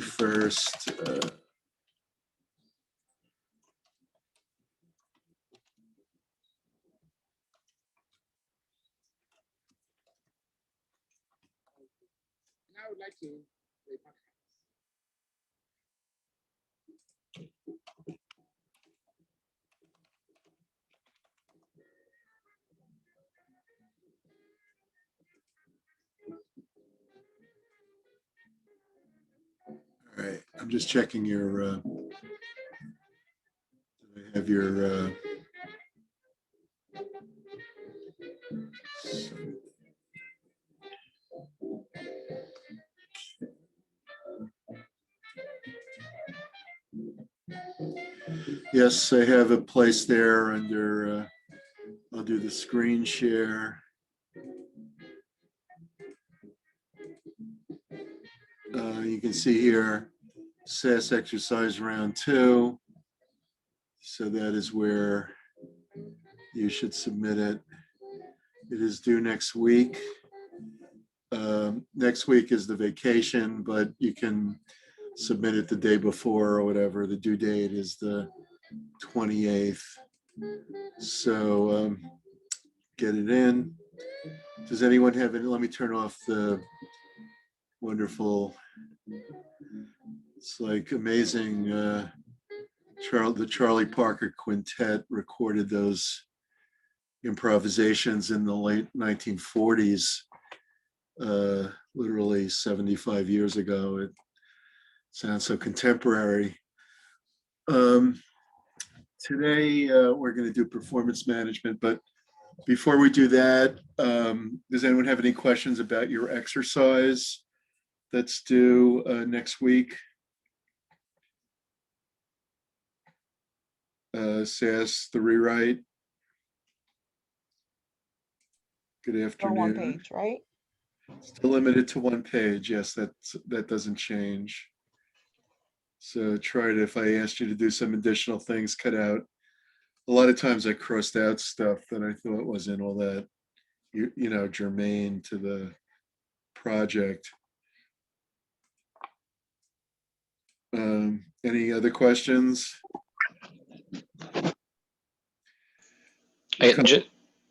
21st. I would like to raise my All right, I'm just checking your, I have your, yes, I have a place there under, I'll do the screen share. You can see here, SAS exercise round 2. So that is where you should submit it. It is due next week. Next week is the vacation, but you can submit it the day before or whatever. The due date is the 28th. So get it in. Does anyone have any? Let me turn off the wonderful, it's like amazing. The Charlie Parker Quintet recorded those improvisations in the late 1940s, literally 75 years ago. It sounds so contemporary. Today, we're going to do performance management, but before we do that, does anyone have any questions about your exercise that's due next week? SAS, the rewrite. Good afternoon. One page, right? Still limited to 1 page. Yes, that doesn't change. So try to, if I asked you to do some additional things, cut out. A lot of times I crossed out stuff that I thought wasn't all that, you know, germane to the project. Any other questions?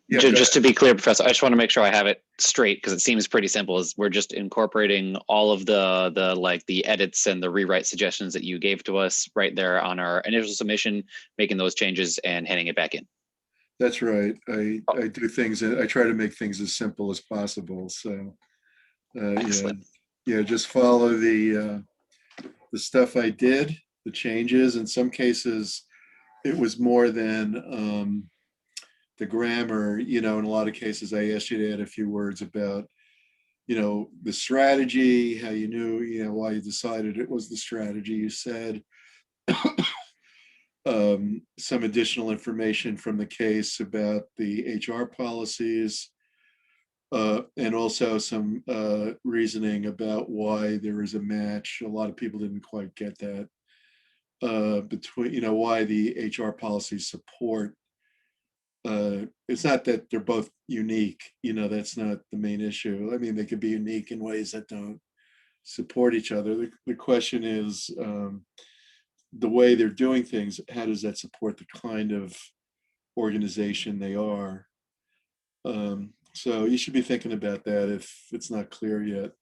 Just to be clear, Professor, I just want to make sure I have it straight because it seems pretty simple. Is we're just incorporating all of the like the edits and the rewrite suggestions that you gave to us right there on our initial submission, making those changes and handing it back in. That's right. I do things. I try to make things as simple as possible. So yeah, just follow the stuff I did, the changes. In some cases, it was more than the grammar. You know, in a lot of cases, I asked you to add a few words about, you know, the strategy, how you knew, you know, why you decided it was the strategy you said. Some additional information from the case about the HR policies, and also some reasoning about why there is a match. A lot of people didn't quite get that, between, you know, why the HR policies support. It's not that they're both unique, you know, that's not the main issue. I mean, they could be unique in ways that don't support each other. The question is, the way they're doing things, how does that support the kind of organization they are? So you should be thinking about that if it's not clear yet.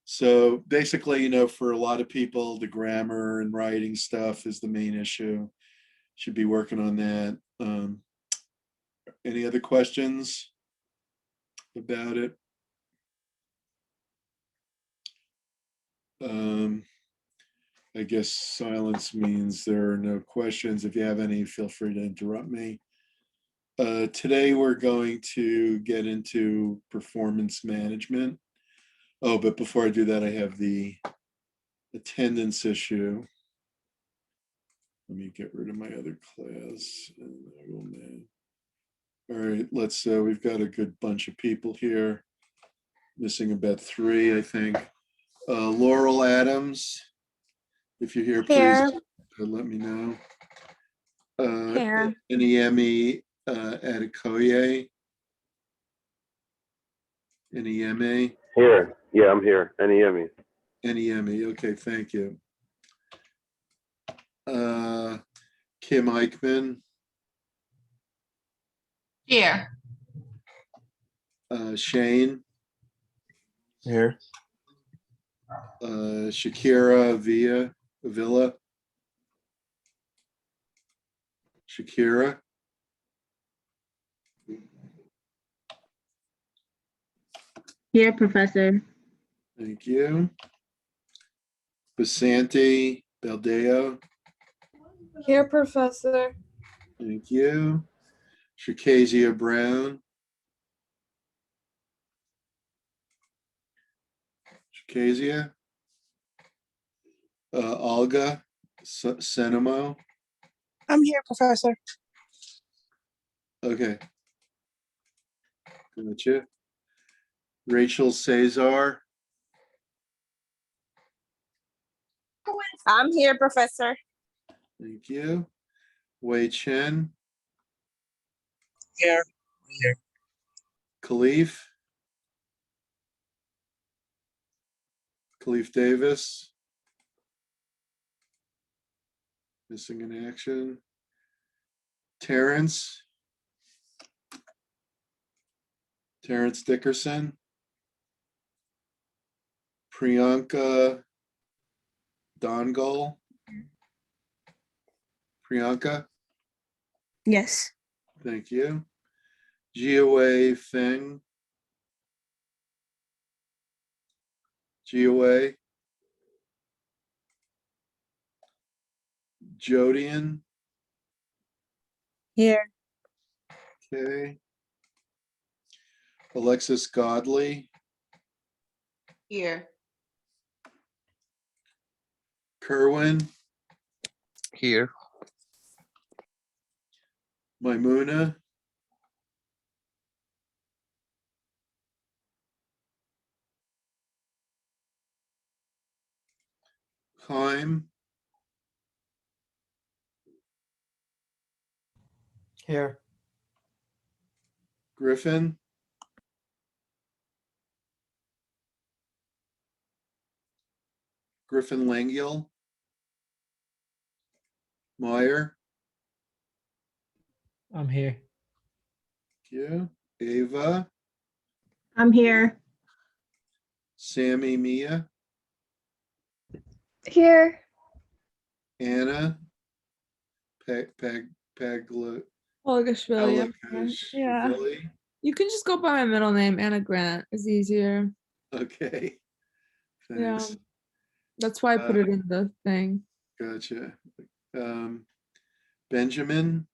So basically, you know, for a lot of people, the grammar and writing stuff is the main issue. Should be working on that. Any other questions about it? I guess silence means there are no questions. If you have any, feel free to interrupt me. Today we're going to get into performance management. Oh, but before I do that, I have the attendance issue. Let me get rid of my other class. And I will all right, let's, we've got a good bunch of people here. Missing about 3, I think. Laurel Adams, if you're here, please let me know. Eniemi Adekoye. Eniemi. Here, yeah, I'm here. Eniemi. NEME, okay, thank you. Kim Eichmann, Here. Shane, Here. Shakira Villa. Shakira. Here, Professor. Thank you. Basanti Baldeo. Here, Professor. Thank you. Shakazia Brown. Shakazia. Olga Senemo. I'm here, Professor. Okay. Gotcha. Rachel Cesar. I'm here, Professor. Thank you. Wei Chen. Here. Here. Khalif. Khalif Davis. Missing in action. Terrence. Terrence Dickerson. Priyanka Dongal. Priyanka, Yes. thank you. Jiawei Feng. Jiawei. Jodian, Here. okay. Alexis Godley, Here. Kerwin, Here. Maimuna, Chaim, Here. Griffin, Griffin Langiel, Meyer, I'm here. thank you. Ava, I'm here. Sammy Mia, Here. Anna, Pagla, Olgashvili. Yeah. Alakashvili. You can just go by my middle name, Anna Grant. Is easier. Okay, Yeah. thanks. That's why I put it in the thing. Gotcha. Benjamin,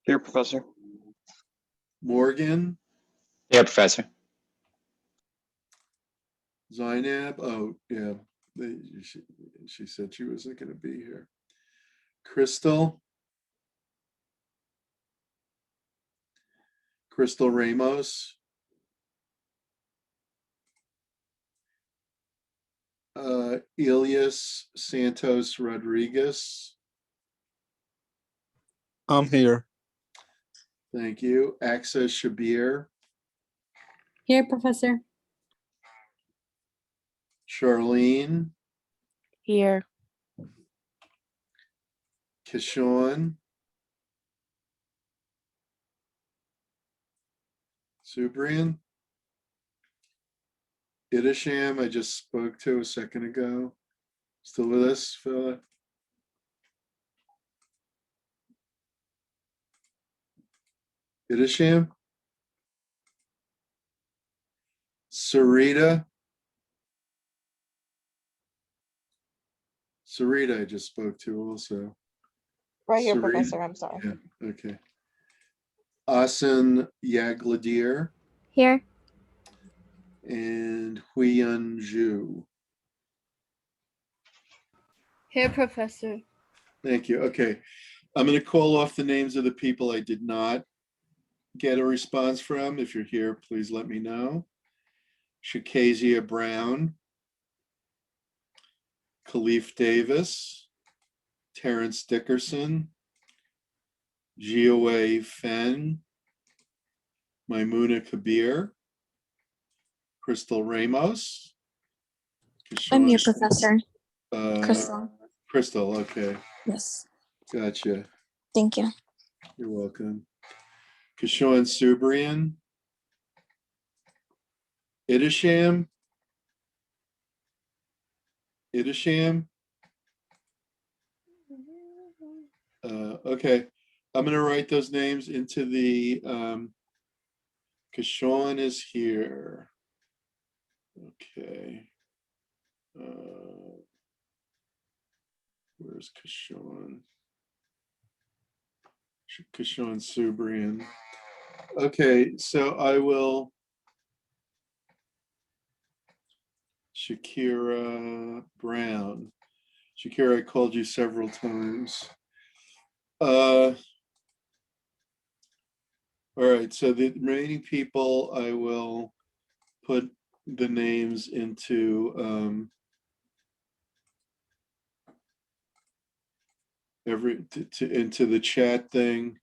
Here, Professor. Morgan, Yeah, Professor. Zainab. Oh, yeah. She said she wasn't going to be here. Crystal. Crystal Ramos. Elias Santos Rodriguez. I'm here. Thank you. Axa Shabir. Here, Professor. Charlene. Here. Kishawn. Subrian. Idisham, I just spoke to a second ago. Still with us, fella? Idisham? Sarita? Sarita, I just spoke to also. Right here, Sarita? Professor. I'm sorry. Yeah, okay. Asen Yagladir Here. and Huiyun Zhu. Here, Professor. Thank you. Okay. I'm going to call off the names of the people I did not get a response from. If you're here, please let me know. Shakazia Brown, Khalif Davis, Terrence Dickerson, Jiawei Fen, Maimuna Kabir, Crystal Ramos, I'm here, Kishon, Professor. uh, Crystal, okay, Yes. gotcha. Thank you. You're welcome. Kishon Subrian. Idisham. Idisham. Okay, I'm gonna write those names into the, Kishon is here. Okay. Where's Kishon? Kishon Subrian. Okay, so I will. Shakira Brown. Shakira, I called you several times. All right, so the remaining people, I will put the names into into the chat thing.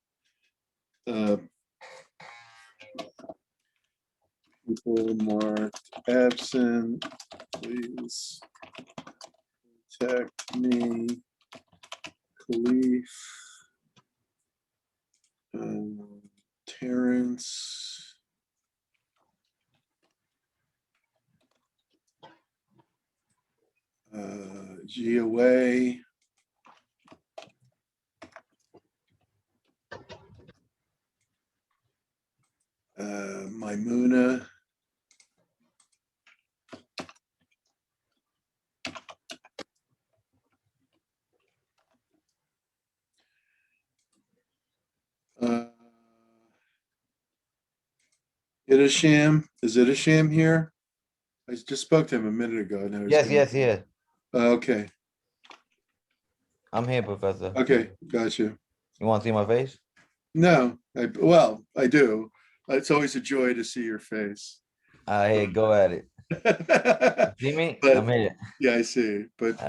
People marked absent, please contact me, Khalif, Terrence, GOA, Maimuna, Idisham, is Idisham here? I just spoke to him a minute ago. Now he's gone. Yeah. Okay, I'm here, Professor. okay, gotcha. You want to see my face? No, well, I do. It's always a joy to see your face. Hey, go at it. See me? But I'm here. yeah, I see. But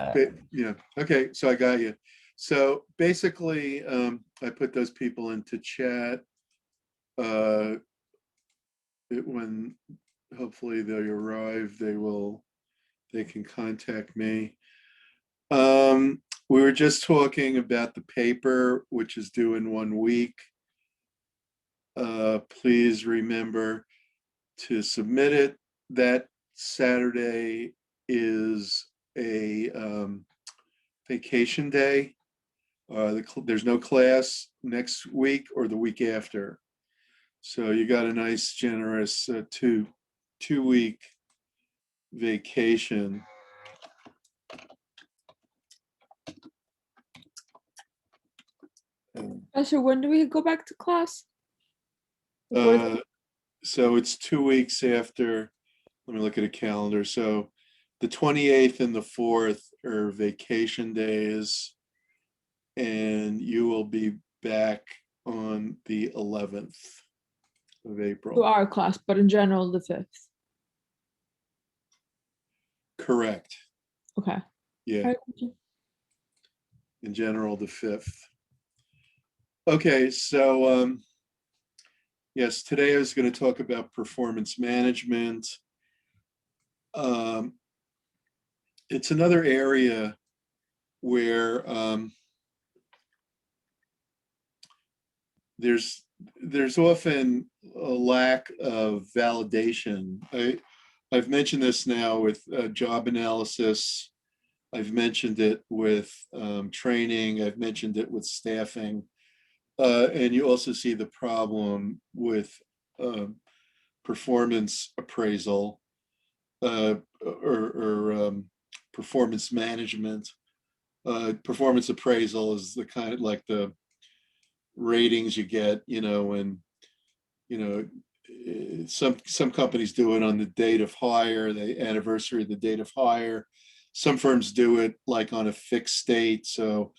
yeah, okay, so I got you. So basically, I put those people into chat. When hopefully they arrive, they can contact me. We were just talking about the paper, which is due in 1 week. Please remember to submit it. That Saturday is a vacation day. There's no class next week or the week after. So you got a nice, generous 2-week vacation. Professor, when do we go back to class? Like, what is it? So it's 2 weeks after, let me look at a calendar. So the 28th and the 4th are vacation days. And you will be back on the 11th of To April. our class, but in general, the 5th. Correct. Okay. Yeah, All right, thank you. in general, the 5th. Okay, so yes, today I was going to talk about performance management. It's another area where there's often a lack of validation. I've mentioned this now with job analysis. I've mentioned it with training. I've mentioned it with staffing. And you also see the problem with performance appraisal or performance management. Performance appraisal is the kind of like the ratings you get, when, some companies do it on the date of hire, the anniversary of the date of hire. Some firms do it like on a fixed date. So,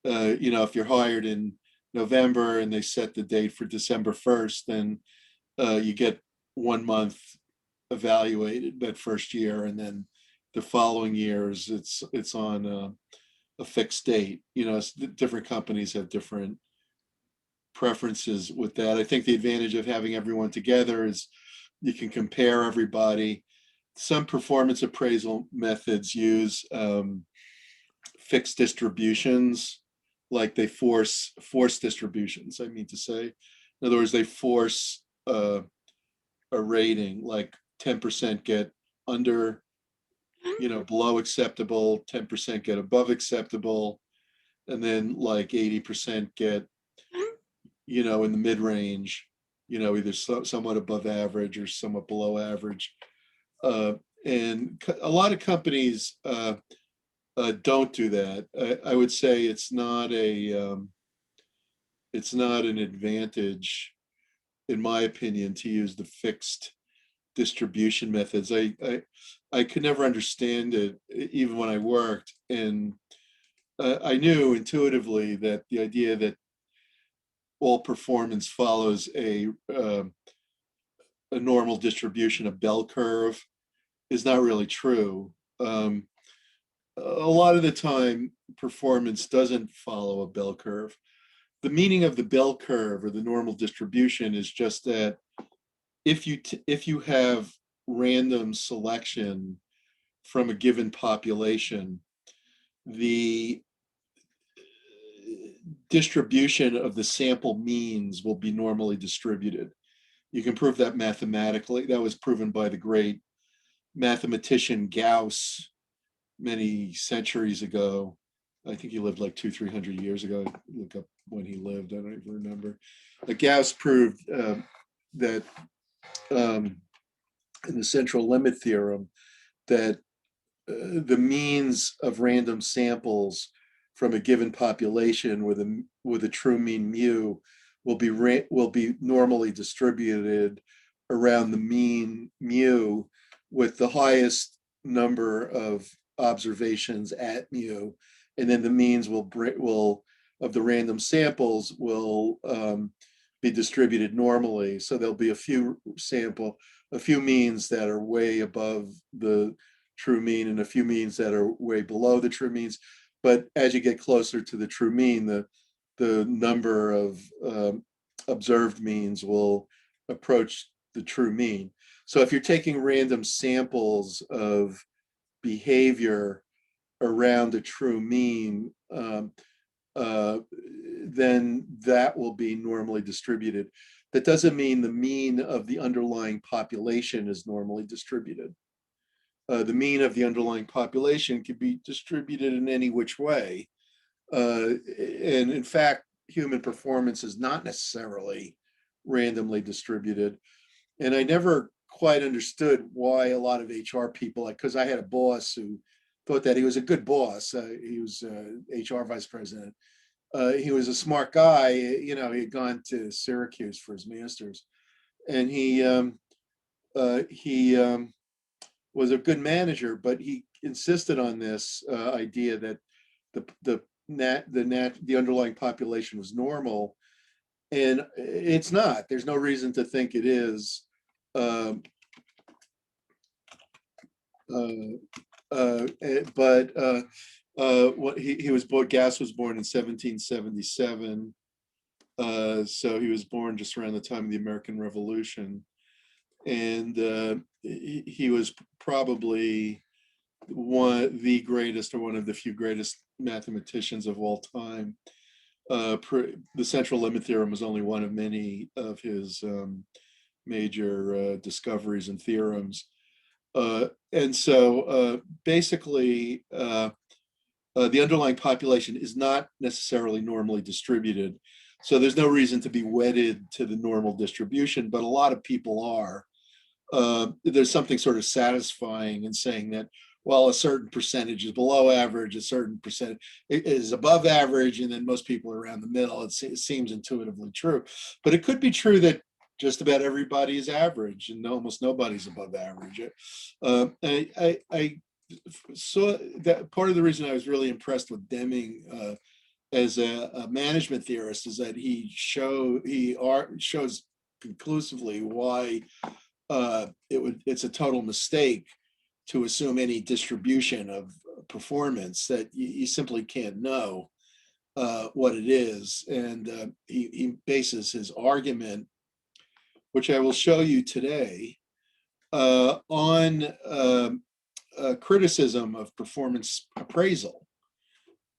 if you're hired in November and they set the date for December 1st, then you get 1 month evaluated that first year, and then the following years it's on a fixed date. Different companies have different preferences with that. I think the advantage of having everyone together is you can compare everybody. some performance appraisal methods use fixed distributions, like they force distributions, I mean to say. In other words, they force a rating, like 10% get under, below acceptable, 10% get above acceptable, and then like 80% get, in the mid-range, either somewhat above average or somewhat below average. And a lot of companies don't do that. I would say it's not an advantage, in my opinion, to use the fixed distribution methods. I could never understand it, even when I worked, and I knew intuitively that the idea that all performance follows a normal distribution, a bell curve, is not really true. A lot of the time, performance doesn't follow a bell curve. The meaning of the bell curve or the normal distribution is just that if you have random selection from a given population, the distribution of the sample means will be normally distributed. You can prove that mathematically. That was proven by the great mathematician Gauss many centuries ago. I think he lived like 200-300 years ago. Look up when he lived, I don't even remember. But Gauss proved that in the central limit theorem, that the means of random samples from a given population with a true mean mu will be normally distributed around the mean mu, with the highest number of observations at mu, and then the means will of the random samples will be distributed normally. So there'll be a few means that are way above the true mean and a few means that are way below the true means. But as you get closer to the true mean, the number of observed means will approach the true mean. So if you're taking random samples of behavior around a true mean, then that will be normally distributed. That doesn't mean the mean of the underlying population is normally distributed. The mean of the underlying population can be distributed in any which way. And in fact, human performance is not necessarily randomly distributed. And I never quite understood why a lot of HR people, because I had a boss who thought that he was a good boss. He was HR vice president. He was a smart guy. He had gone to Syracuse for his master's, and he was a good manager, but he insisted on this idea that the underlying population was normal, and it's not. There's no reason to think it is. What he was born, Gas was born in 1777. So he was born just around the time of the American Revolution. And he was probably the greatest, or one of the few greatest mathematicians of all time. The central limit theorem was only one of many of his major discoveries and theorems. And so basically, the underlying population is not necessarily normally distributed. So there's no reason to be wedded to the normal distribution, but a lot of people are. There's something sort of satisfying in saying that, well, a certain percentage is below average, a certain percentage is above average, and then most people are around the middle. It seems intuitively true. But it could be true that just about everybody is average and almost nobody's above average. I saw that part of the reason I was really impressed with Deming as a management theorist is that he shows conclusively why it's a total mistake to assume any distribution of performance, that you simply can't know what it is. And he bases his argument, which I will show you today, on criticism of performance appraisal.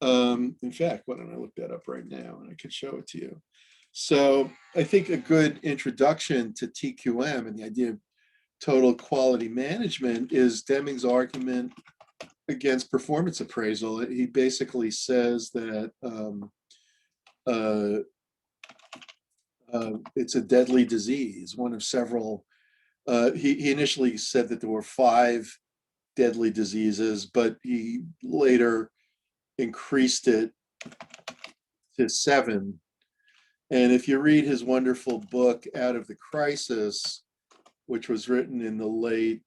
In fact, why don't I look that up right now and I can show it to you. So I think a good introduction to TQM and the idea of total quality management is Deming's argument against performance appraisal. He basically says that it's a deadly disease, one of several. He initially said that there were 5 deadly diseases, but he later increased it to 7. And if you read his wonderful book, Out of the Crisis, which was written in the late,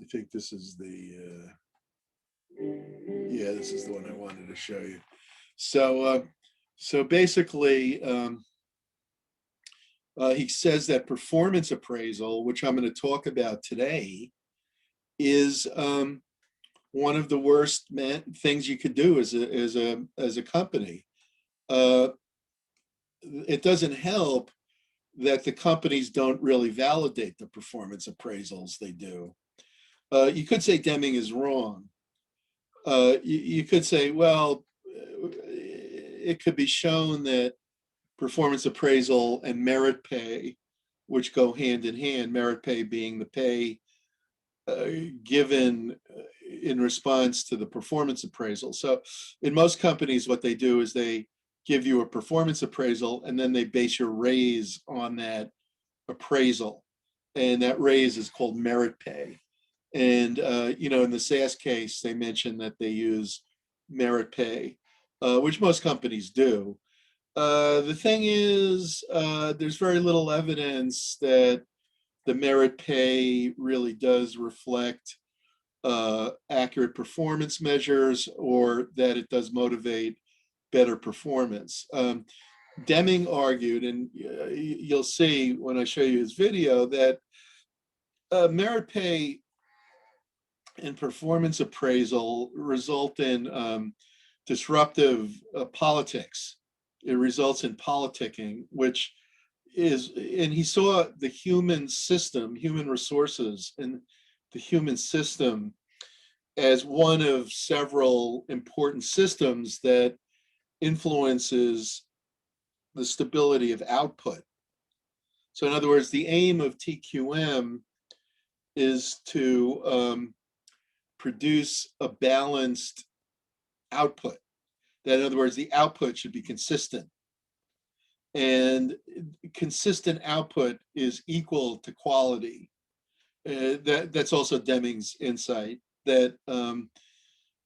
I think this is the, yeah, this is the one I wanted to show you. So, so basically, he says that performance appraisal, which I'm going to talk about today, is one of the worst things you could do as a company. It doesn't help that the companies don't really validate the performance appraisals they do. You could say Deming is wrong. You could say, well, it could be shown that performance appraisal and merit pay, which go hand in hand, merit pay being the pay given in response to the performance appraisal. So in most companies, what they do is they give you a performance appraisal and then they base your raise on that appraisal. And that raise is called merit pay. And, in the SAS case, they mentioned that they use merit pay, which most companies do. The thing is, there's very little evidence that the merit pay really does reflect accurate performance measures or that it does motivate better performance. Deming argued, and you'll see when I show you his video, that merit pay and performance appraisal result in disruptive politics. It results in politicking, which is, and he saw the human system, human resources, and the human system as one of several important systems that influences the stability of output. So in other words, the aim of TQM is to produce a balanced output. That in other words, the output should be consistent. And consistent output is equal to quality. That's also Deming's insight, that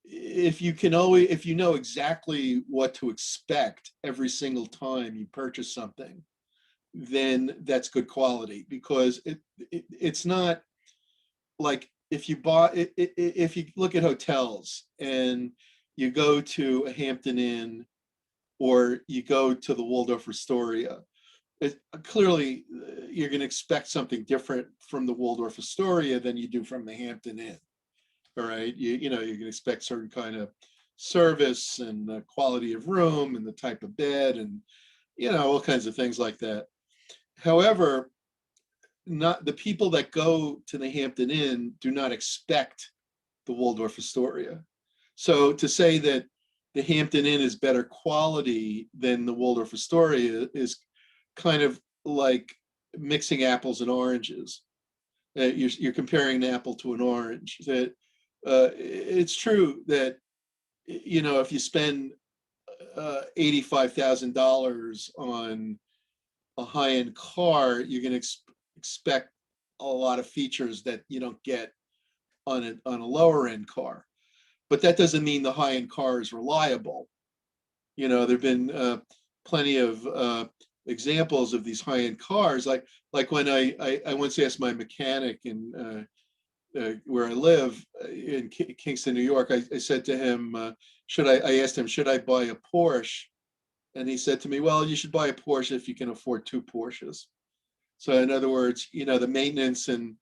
if you know exactly what to expect every single time you purchase something, then that's good quality, because it's not like if you look at hotels and you go to a Hampton Inn or you go to the Waldorf Astoria, clearly you're going to expect something different from the Waldorf Astoria than you do from the Hampton Inn. All right, you're going to expect certain kind of service and the quality of room and the type of bed and all kinds of things like that. However, not the people that go to the Hampton Inn do not expect the Waldorf Astoria. So to say that the Hampton Inn is better quality than the Waldorf Astoria is kind of like mixing apples and oranges. You're comparing an apple to an orange. That it's true that if you spend $85,000 on a high-end car, you're going to expect a lot of features that you don't get on a lower-end car. But that doesn't mean the high-end car is reliable. There've been plenty of examples of these high-end cars. Like when I once asked my mechanic in where I live in Kingston, New York, I said to him, I asked him, should I buy a Porsche? And he said to me, well, you should buy a Porsche if you can afford 2 Porsches. So in other words, the maintenance and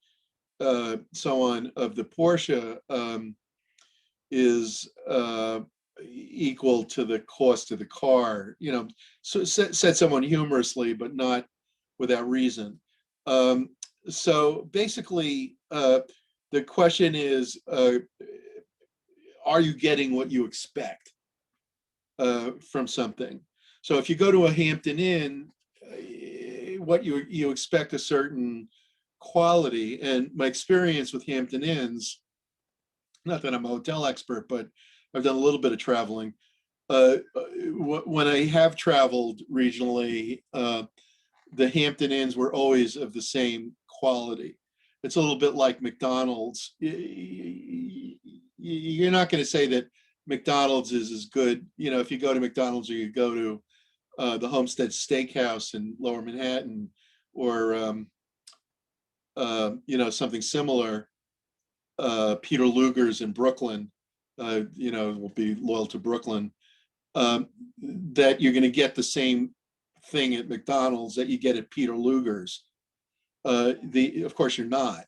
so on of the Porsche is equal to the cost of the car, you know, so said someone humorously, but not without reason. So basically, the question is, are you getting what you expect from something? So if you go to a Hampton Inn, what you expect a certain quality. And my experience with Hampton Inns, not that I'm a hotel expert, but I've done a little bit of traveling. When I have traveled regionally, the Hampton Inns were always of the same quality. It's a little bit like McDonald's. You're not going to say that McDonald's is as good. You know, if you go to McDonald's or you go to the Homestead Steakhouse in Lower Manhattan, or you know, something similar, Peter Luger's in Brooklyn, you know, will be loyal to Brooklyn, that you're going to get the same thing at McDonald's that you get at Peter Luger's. Of course you're not,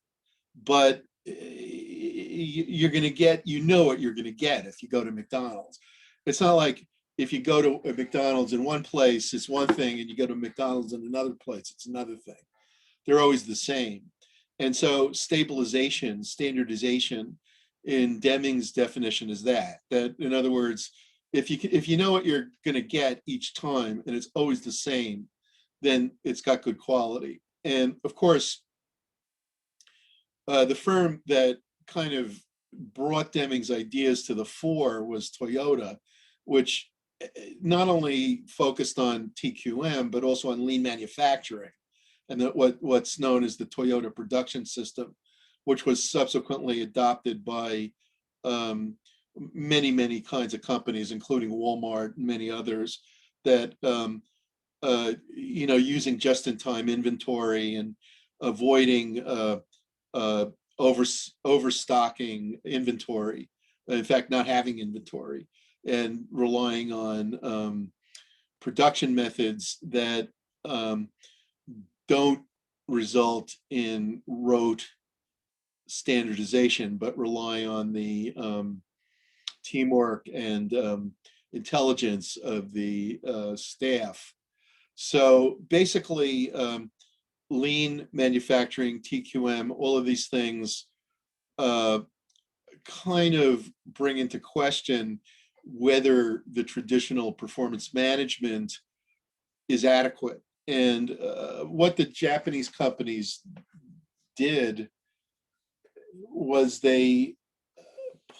but you're going to get, you know what you're going to get if you go to McDonald's. It's not like if you go to a McDonald's in one place, it's one thing, and you go to McDonald's in another place, it's another thing. They're always the same. And so stabilization, standardization in Deming's definition is that in other words, if you know what you're going to get each time and it's always the same, then it's got good quality. And of course, the firm that kind of brought Deming's ideas to the fore was Toyota, which not only focused on TQM, but also on lean manufacturing, and what's known as the Toyota production system, which was subsequently adopted by many kinds of companies, including Walmart and many others, that you know, using just-in-time inventory and avoiding overstocking inventory, in fact, not having inventory, and relying on production methods that don't result in rote standardization, but rely on the teamwork and intelligence of the staff. So basically, lean manufacturing, TQM, all of these things kind of bring into question whether the traditional performance management is adequate. And what the Japanese companies did was they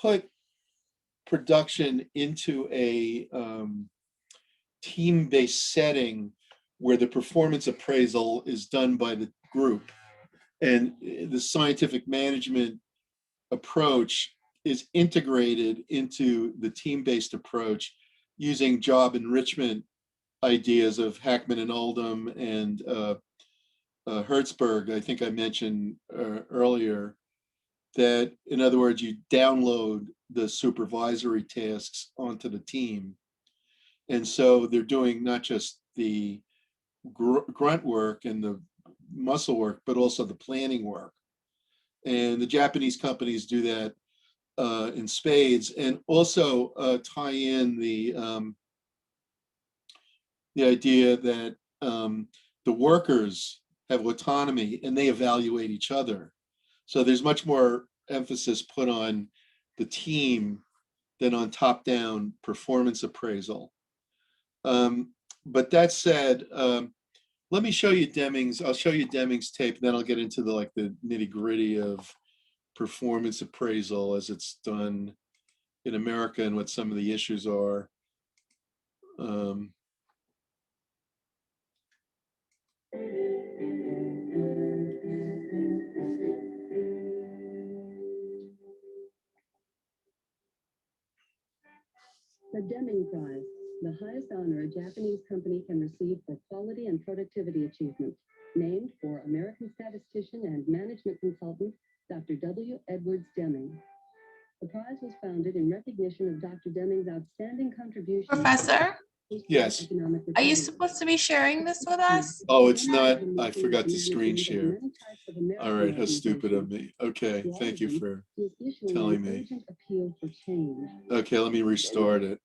put production into a team-based setting where the performance appraisal is done by the group, and the scientific management approach is integrated into the team-based approach using job enrichment ideas of Hackman and Oldham and Hertzberg. I think I mentioned earlier that, in other words, you download the supervisory tasks onto the team. And so they're doing not just the grunt work and the muscle work, but also the planning work. And the Japanese companies do that in spades, and also tie in the idea that the workers have autonomy and they evaluate each other. So there's much more emphasis put on the team than on top-down performance appraisal. But that said, let me show you Deming's. I'll show you Deming's tape, and then I'll get into the nitty-gritty of performance appraisal as it's done in America and what some of the issues are. The Deming Prize, the highest honor a Japanese company can receive for quality and productivity achievement, named for American statistician and management consultant, Dr. W. Edwards Deming. The prize was founded in recognition of Dr. Deming's outstanding contributions. Professor? Yes. Are you supposed to be sharing this with us? Oh, it's not. I forgot to screen share. All right, how stupid of me. Okay, thank you for telling me. Okay, let me restart it.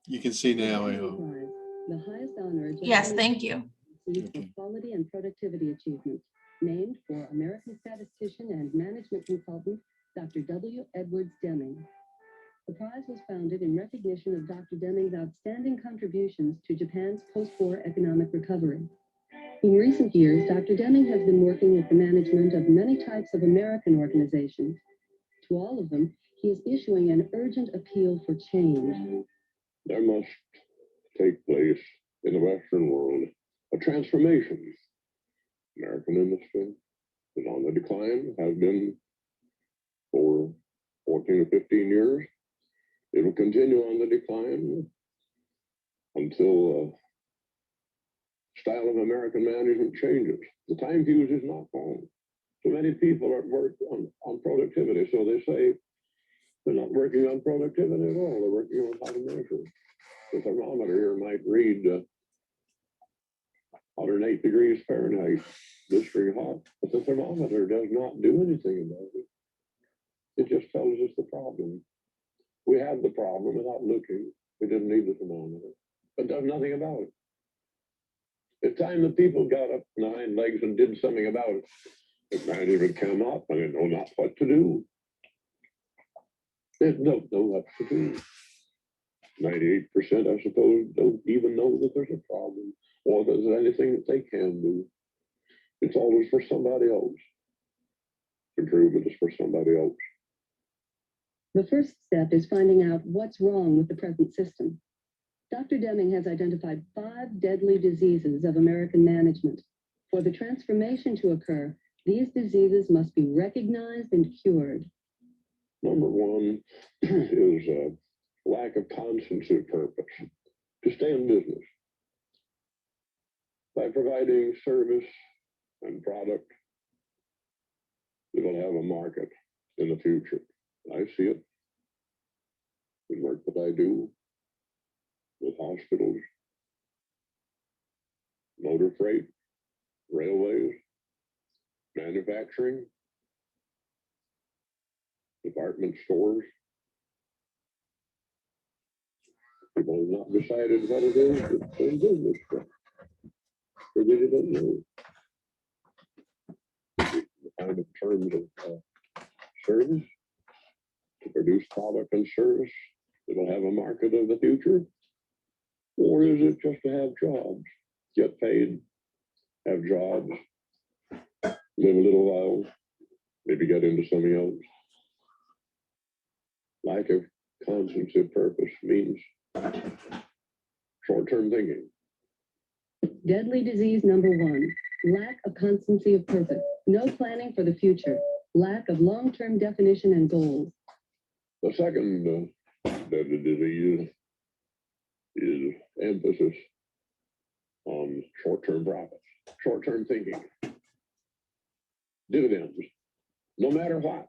You can see now, I hope. The highest honor. Yes, thank you. Received for Okay. quality and productivity achievement, named for American statistician and management consultant, Dr. W. Edwards Deming. The prize was founded in recognition of Dr. Deming's outstanding contributions to Japan's post-war economic recovery. In recent years, Dr. Deming has been working with the management of many types of American organizations. To all of them, he is issuing an urgent appeal for change. There must take place in the Western world a transformation. American industry is on the decline, has been for 14 or 15 years. It will continue on the decline until style of American management changes. The time fuse is not gone. So many people are working on productivity. So they say they're not working on productivity at all. They're working on how to measure. The thermometer here might read 108 degrees Fahrenheit, this very hot, but the thermometer does not do anything about it. It just tells us the problem. We have the problem without looking. We didn't need the thermometer, but does nothing about it. It's time the people got up on 9 legs and did something about it. It might even come up and they know not what to do. They don't know what to do. 98%, I suppose, don't even know that there's a problem or that there's anything that they can do. It's always for somebody else. Improvement is for somebody else. The first step is finding out what's wrong with the present system. Dr. Deming has identified 5 deadly diseases of American management. For the transformation to occur, these diseases must be recognized and cured. Number one is lack of constancy of purpose to stay in business. By providing service and product that will have a market in the future. I see it in work that I do with hospitals, motor freight, railways, manufacturing, department stores. People have not decided what it is that they're in business for. They really don't know. The kind of terms of service to produce product and service that will have a market of the future? Or is it just to have jobs, get paid, have jobs, live a little while, maybe get into something else? Lack of constancy of purpose means short-term thinking. Deadly disease number 1, lack of constancy of purpose, no planning for the future, lack of long-term definition and goals. The second deadly disease is emphasis on short-term profits, short-term thinking, dividends, no matter what.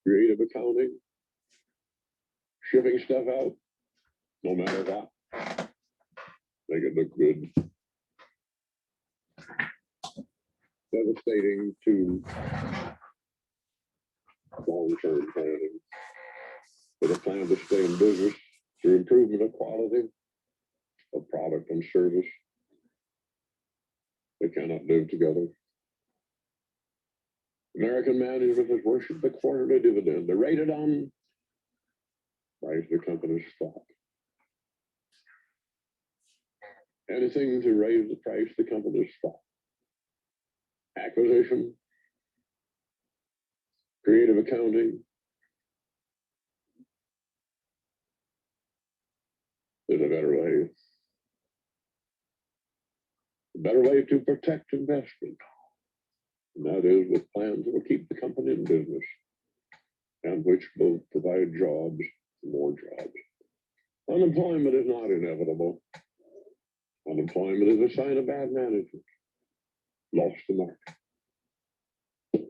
Creative accounting, shipping stuff out, no matter what. Make it look good. Devastating to long-term planning. With a plan to stay in business through improvement of quality of product and service. They cannot live together. American management has worshipped the quarterly dividend. They're rated on price of the company's stock. Anything to raise the price of the company's stock. Acquisition, creative accounting. There's a better way. A better way to protect investment. And that is with plans that will keep the company in business and which will provide jobs, more jobs. Unemployment is not inevitable. Unemployment is a sign of bad management. Lost the mark.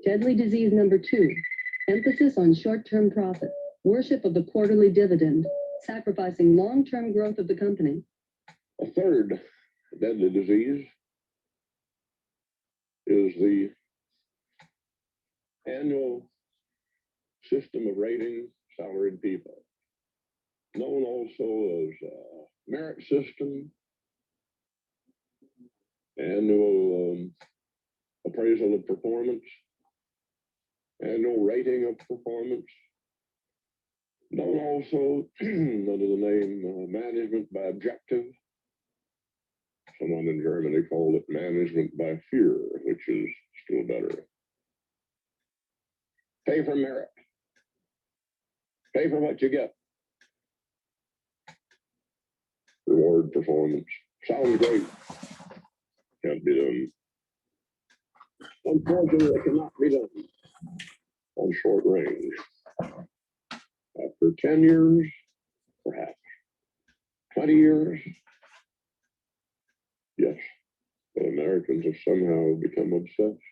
Deadly disease number 2, emphasis on short-term profit, worship of the quarterly dividend, sacrificing long-term growth of the company. A third deadly disease is the annual system of rating salaried people, known also as merit system, annual appraisal of performance, annual rating of performance, known also under the name management by objective. Someone in Germany called it management by fear, which is still better. Pay for merit. Pay for what you get. Reward performance. Sounds great. Can't be done. Unfortunately, it cannot be done on short range. After 10 years, perhaps 20 years, yes, but Americans have somehow become obsessed.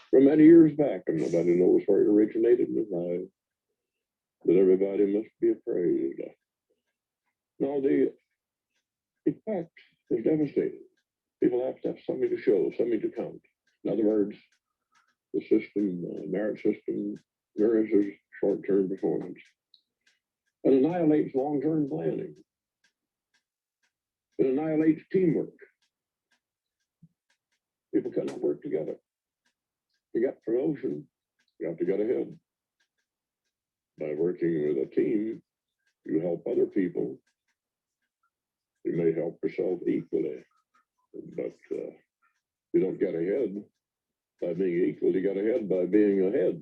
For many years back, and nobody knows where it originated and why, that everybody must be appraised. No, the effect is devastating. People have to have something to show, something to count. In other words, the system, merit system, nourishes short-term performance and annihilates long-term planning. It annihilates teamwork. People cannot work together. To get promotion, you have to get ahead. By working with a team, you help other people. You may help yourself equally, but you don't get ahead by being equal. You get ahead by being ahead.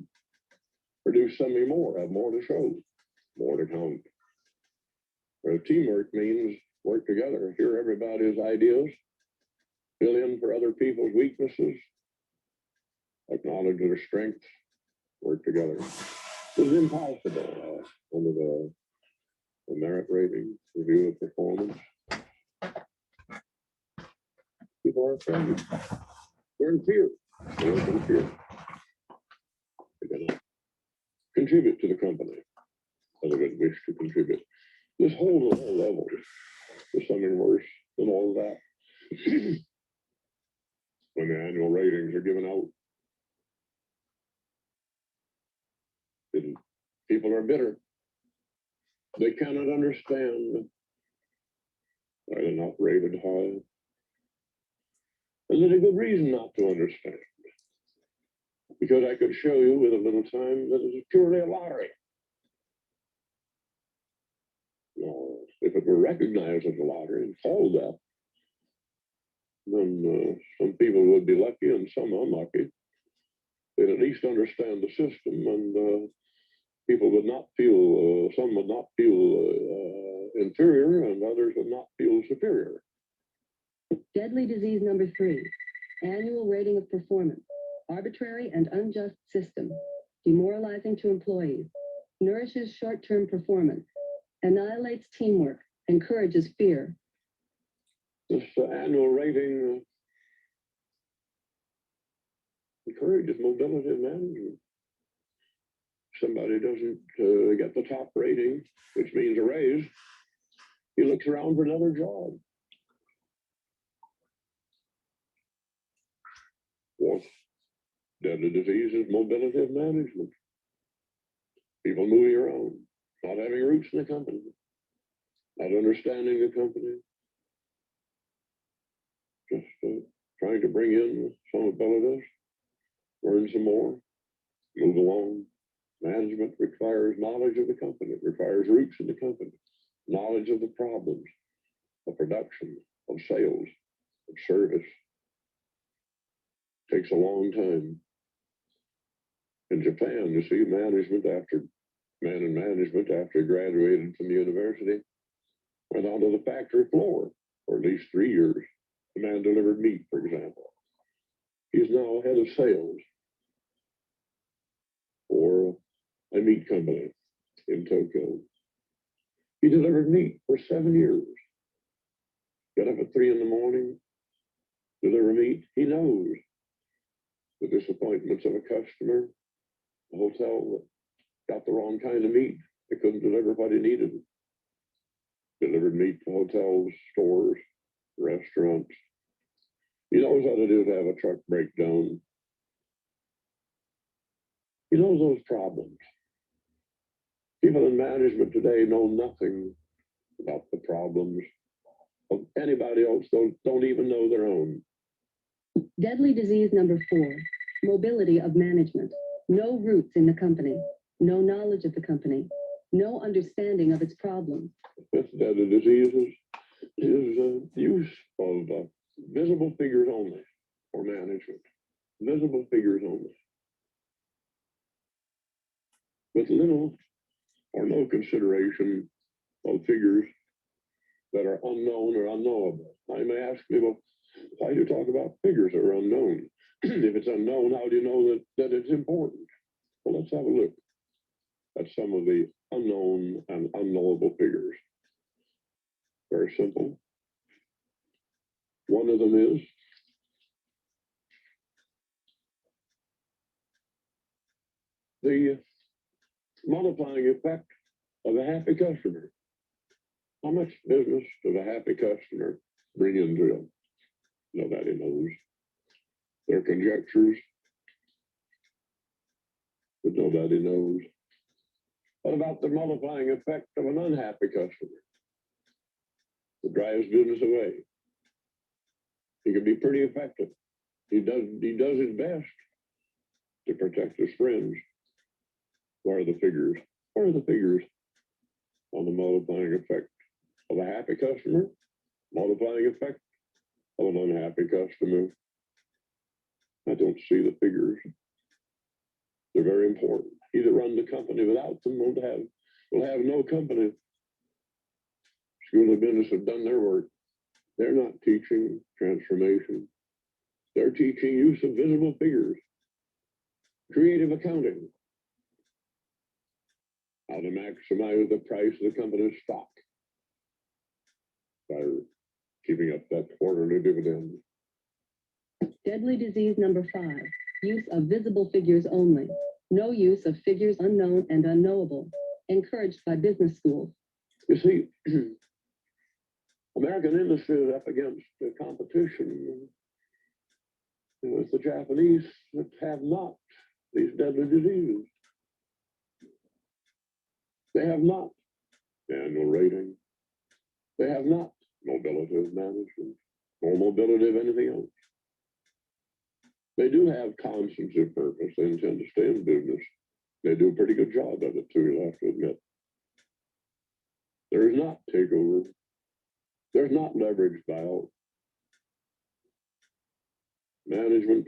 Produce something more, have more to show, more to count. Where teamwork means work together, hear everybody's ideas, fill in for other people's weaknesses, acknowledge their strengths, work together. It is impossible under the merit rating, review of performance. People are afraid. They're in fear. They're in fear. They're going to contribute to the company. Other than wish to contribute. This holds at all levels. There's something worse than all of that. When the annual ratings are given out, people are bitter. They cannot understand why they're not rated high. And there's a good reason not to understand. Because I could show you with a little time that it's purely a lottery. No, if it were recognized as a lottery and called that, then some people would be lucky and some unlucky. They'd at least understand the system, and people would not feel, some would not feel inferior, and others would not feel superior. Deadly disease number 3, annual rating of performance, arbitrary and unjust system, demoralizing to employees, nourishes short-term performance, annihilates teamwork, encourages fear. This annual rating encourages mobility of management. Somebody doesn't get the top rating, which means a raise, he looks around for another job. Fourth deadly disease is mobility of management. People moving around, not having roots in the company, not understanding the company, just trying to bring in some abilities, learn some more, move along. Management requires knowledge of the company, it requires roots in the company, knowledge of the problems, of production, of sales, of service. It takes a long time. In Japan, you see, man in management after he graduated from the university, went onto the factory floor for at least 3 years. The man delivered meat, for example. He's now head of sales for a meat company in Tokyo. He delivered meat for 7 years. Get up at 3 in the morning, deliver meat. He knows the disappointments of a customer, a hotel that got the wrong kind of meat, They couldn't deliver what he needed. Delivered meat to hotels, stores, restaurants. He knows how to do to have a truck break down. He knows those problems. People in management today know nothing about the problems of anybody else. Don't even know their own. Deadly disease number 4, mobility of management. No roots in the company, no knowledge of the company, no understanding of its problems. This deadly disease is use of visible figures only for management. Visible figures only. With little or no consideration of figures that are unknown or unknowable. Now you may ask me, well, why do you talk about figures that are unknown? If it's unknown, how do you know that it's important? Well, let's have a look at some of the unknown and unknowable figures. Very simple. One of them is the multiplying effect of a happy customer. How much business does a happy customer bring into them? Nobody knows. There are conjectures, but nobody knows. What about the multiplying effect of an unhappy customer that drives business away? He can be pretty effective. He does his best to protect his friends. Where are the figures? Where are the figures on the multiplying effect of a happy customer? Multiplying effect of an unhappy customer? I don't see the figures. They're very important. He that runs the company without them will have no company. School of Business have done their work. They're not teaching transformation. They're teaching use of visible figures, creative accounting, how to maximize the price of the company's stock by keeping up that quarterly dividend. Deadly disease number 5, use of visible figures only. No use of figures unknown and unknowable, encouraged by business schools. You see, American industry is up against the competition with the Japanese that have not these deadly diseases. They have not annual rating. They have not mobility of management or mobility of anything else. They do have constancy of purpose. They intend to stay in business. They do a pretty good job of it too, you'll have to admit. There is not takeover. There's not leverage buyout. Management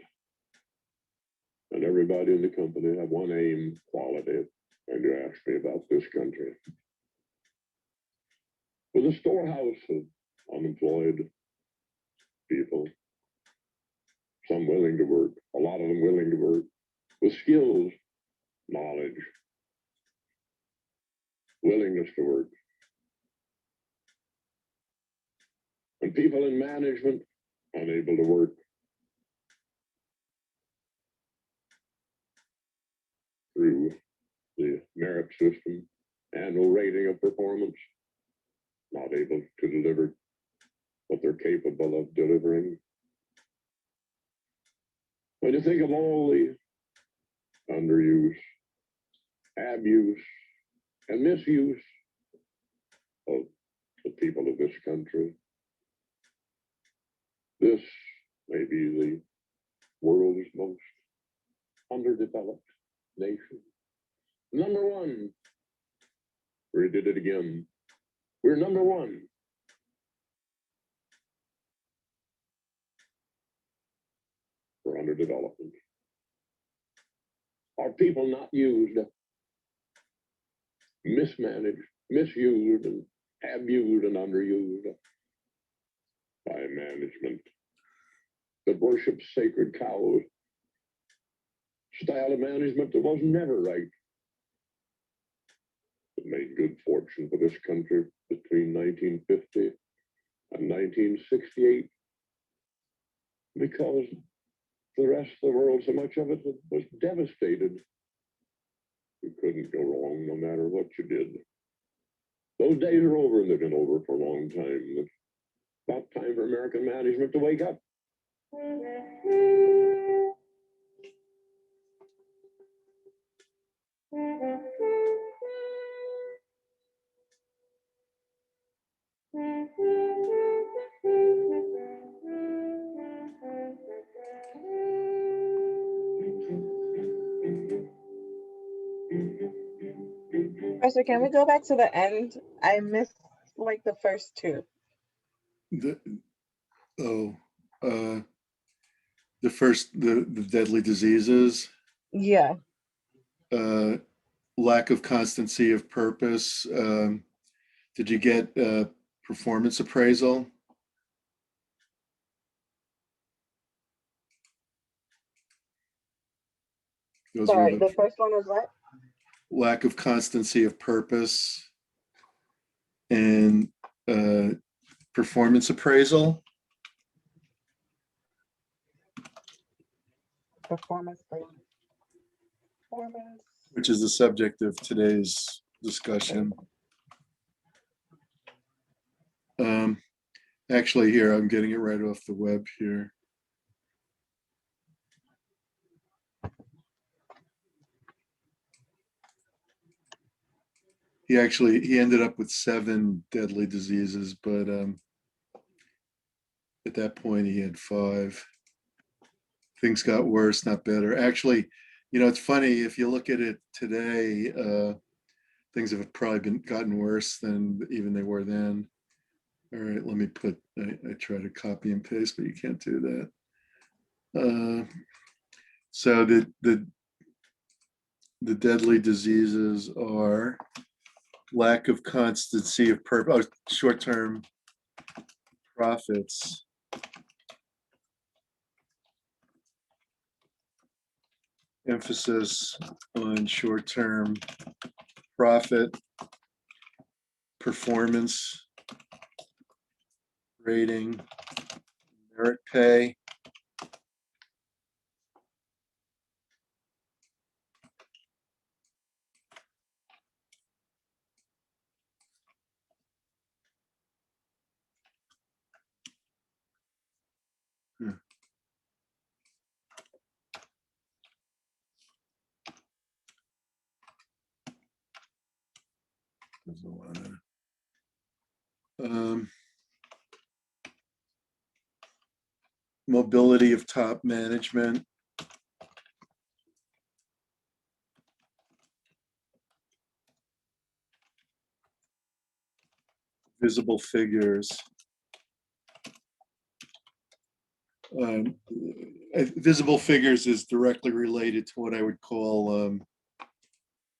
and everybody in the company have one aim, quality, and you ask me about this country. With a storehouse of unemployed people, some willing to work, a lot of them willing to work, with skills, knowledge, willingness to work. And people in management unable to work. Through the merit system, annual rating of performance, not able to deliver what they're capable of delivering. When you think of all the underuse, abuse, and misuse of the people of this country, this may be the world's most underdeveloped nation. Number 1. We did it again. We're number 1. For underdevelopment. Are people not used, mismanaged, misused, and abused and underused by management that worships sacred cows? Style of management that was never right. It made good fortune for this country between 1950 and 1968 because the rest of the world, so much of it was devastated You couldn't go wrong no matter what you did. Those days are over, and they've been over for a long time. It's about time for American management to wake up. Professor, can we go back to the end? I missed like the first two. The, oh, the first, the deadly diseases, Yeah. lack of constancy of purpose. Did you get performance appraisal? Those were Sorry, the first one was what? lack of constancy of purpose and performance appraisal. Performance. Which is the subject of today's discussion. Actually, here, I'm getting it right off the web here. He ended up with 7 deadly diseases, but at that point he had 5. Things got worse, not better. Actually, you know, it's funny, if you look at it today, things have probably gotten worse than even they were then. All right, let me put, I try to copy and paste, but you can't do that. So the deadly diseases are lack of constancy of purpose, short-term profits, emphasis on short-term profit, performance rating, merit pay, there's a lot of mobility of top management, visible figures. Visible figures is directly related to what I would call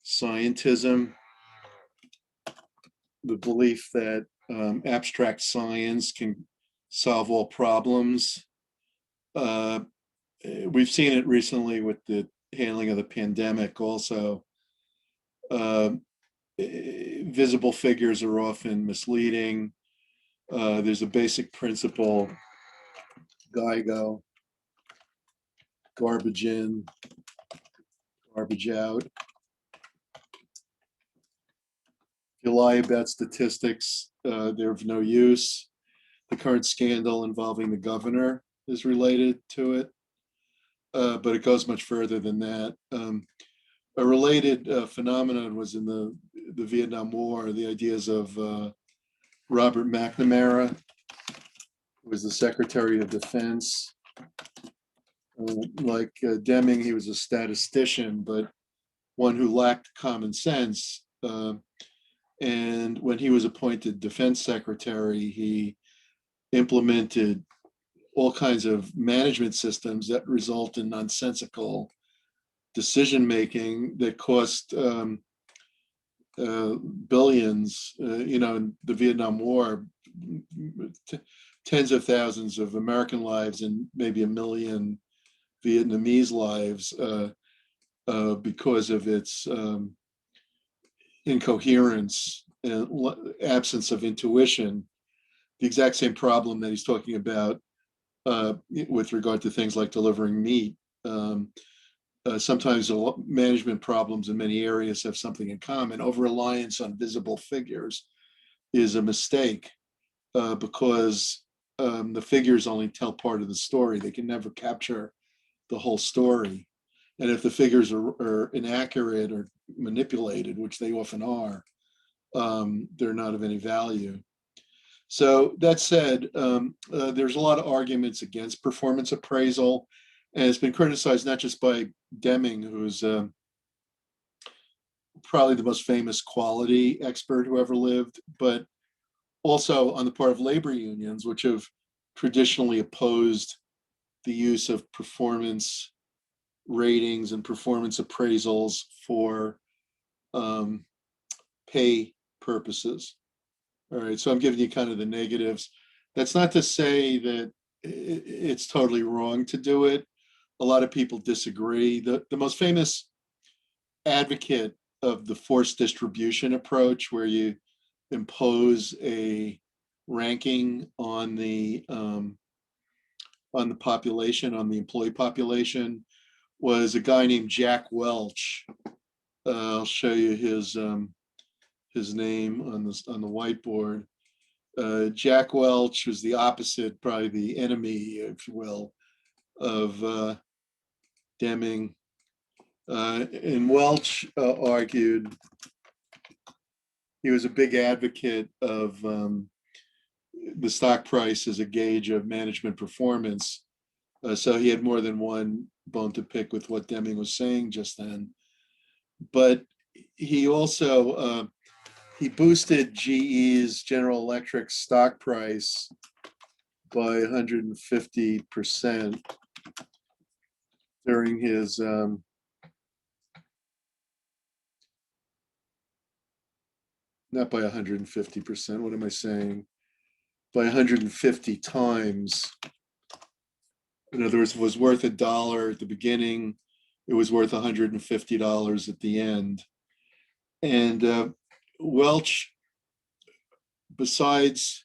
scientism, the belief that abstract science can solve all problems. We've seen it recently with the handling of the pandemic also. Visible figures are often misleading. There's a basic principle, GIGO, garbage in, garbage out. If you lie about statistics, they're of no use. The current scandal involving the governor is related to it, but it goes much further than that. A related phenomenon was in the Vietnam War, the ideas of Robert McNamara, who was the Secretary of Defense. Like Deming, he was a statistician, but one who lacked common sense. And when he was appointed defense secretary, he implemented all kinds of management systems that result in nonsensical decision-making that cost billions. You know, in the Vietnam War, tens of thousands of American lives and maybe 1 million Vietnamese lives because of its incoherence and absence of intuition. The exact same problem that he's talking about with regard to things like delivering meat. sometimes management problems in many areas have something in common. Over-reliance on visible figures is a mistake because the figures only tell part of the story. They can never capture the whole story. And if the figures are inaccurate or manipulated, which they often are, they're not of any value. So that said, there's a lot of arguments against performance appraisal, and it's been criticized not just by Deming, who's probably the most famous quality expert who ever lived, but also on the part of labor unions, which have traditionally opposed the use of performance ratings and performance appraisals for pay purposes. All right, so I'm giving you kind of the negatives. That's not to say that it's totally wrong to do it. A lot of people disagree. The most famous advocate of the forced distribution approach, where you impose a ranking on the population, on the employee population, was a guy named Jack Welch. I'll show you his name on the whiteboard. Jack Welch was the opposite, probably the enemy, if you will, of Deming. And Welch argued, he was a big advocate of the stock price as a gauge of management performance. So he had more than one bone to pick with what Deming was saying just then. But he also, he boosted GE's, General Electric, stock price by 150% during his not by 150%, what am I saying? By 150 times. In other words, it was worth $1 at the beginning, it was worth $150 at the end. And Welch, besides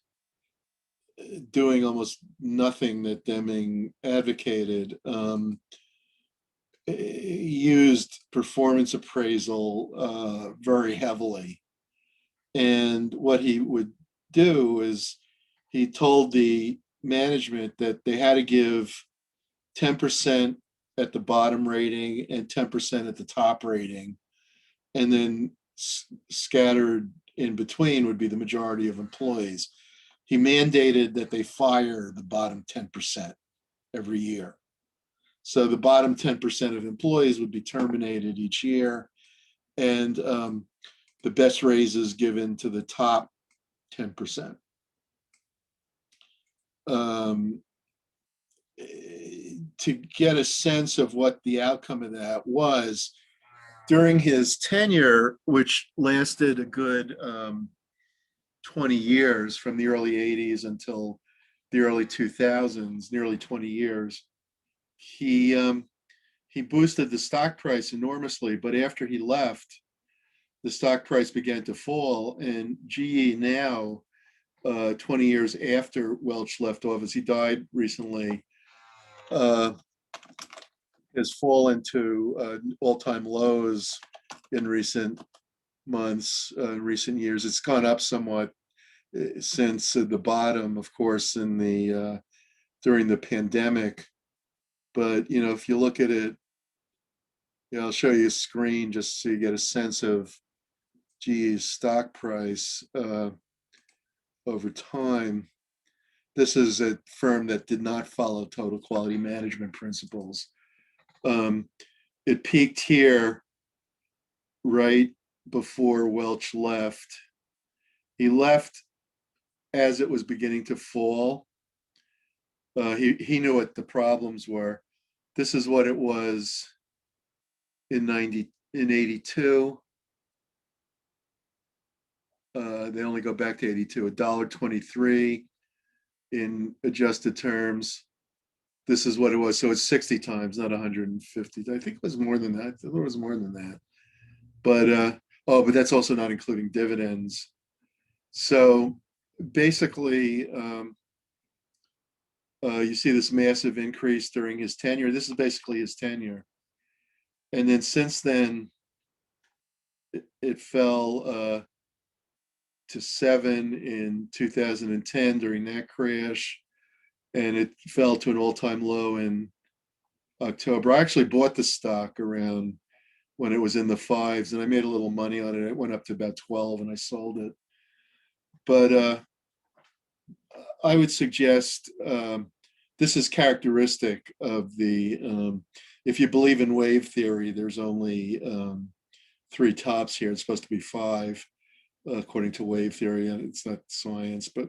doing almost nothing that Deming advocated, used performance appraisal very heavily. And what he would do is he told the management that they had to give 10% at the bottom rating and 10% at the top rating. And then scattered in between would be the majority of employees. He mandated that they fire the bottom 10% every year. So the bottom 10% of employees would be terminated each year, and the best raises given to the top 10%. To get a sense of what the outcome of that was, during his tenure, which lasted a good 20 years, from the early 80s until the early 2000s, nearly 20 years, he boosted the stock price enormously. But after he left, the stock price began to fall, and GE now, 20 years after Welch left office, he died recently, has fallen to all-time lows in recent months, recent years. It's gone up somewhat since the bottom, of course, in the during the pandemic. But if you look at it, I'll show you a screen just so you get a sense of GE's stock price over time. This is a firm that did not follow total quality management principles. It peaked here right before Welch left. He left as it was beginning to fall. He knew what the problems were. This is what it was in 82. They only go back to 82, $1.23 in adjusted terms. This is what it was. So it's 60 times, not 150. I think it was more than that. There was more than that. But but that's also not including dividends. So basically, you see this massive increase during his tenure. This is basically his tenure. And then since then, it fell to 7 in 2010 during that crash. And it fell to an all-time low in October. I actually bought the stock around when it was in the 5s, and I made a little money on it. It went up to about 12 and I sold it. But I would suggest this is characteristic of the, if you believe in wave theory, there's only 3 tops here. It's supposed to be 5 according to wave theory, and it's not science. But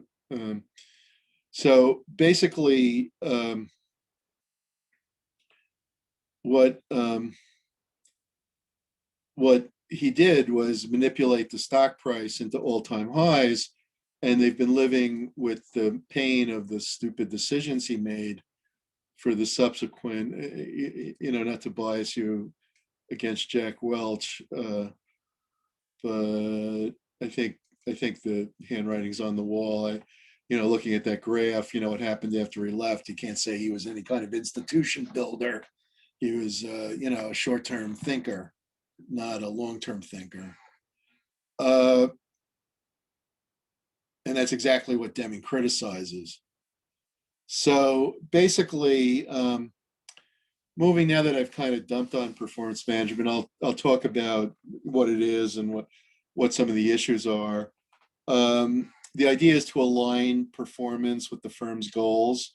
so basically, what he did was manipulate the stock price into all-time highs, and they've been living with the pain of the stupid decisions he made for the subsequent, not to bias you against Jack Welch, but I think the handwriting's on the wall. Looking at that graph, what happened after he left, you can't say he was any kind of institution builder. He was, a short-term thinker, not a long-term thinker. And that's exactly what Deming criticizes. So basically, moving now that I've kind of dumped on performance management, I'll talk about what it is and what some of the issues are. The idea is to align performance with the firm's goals.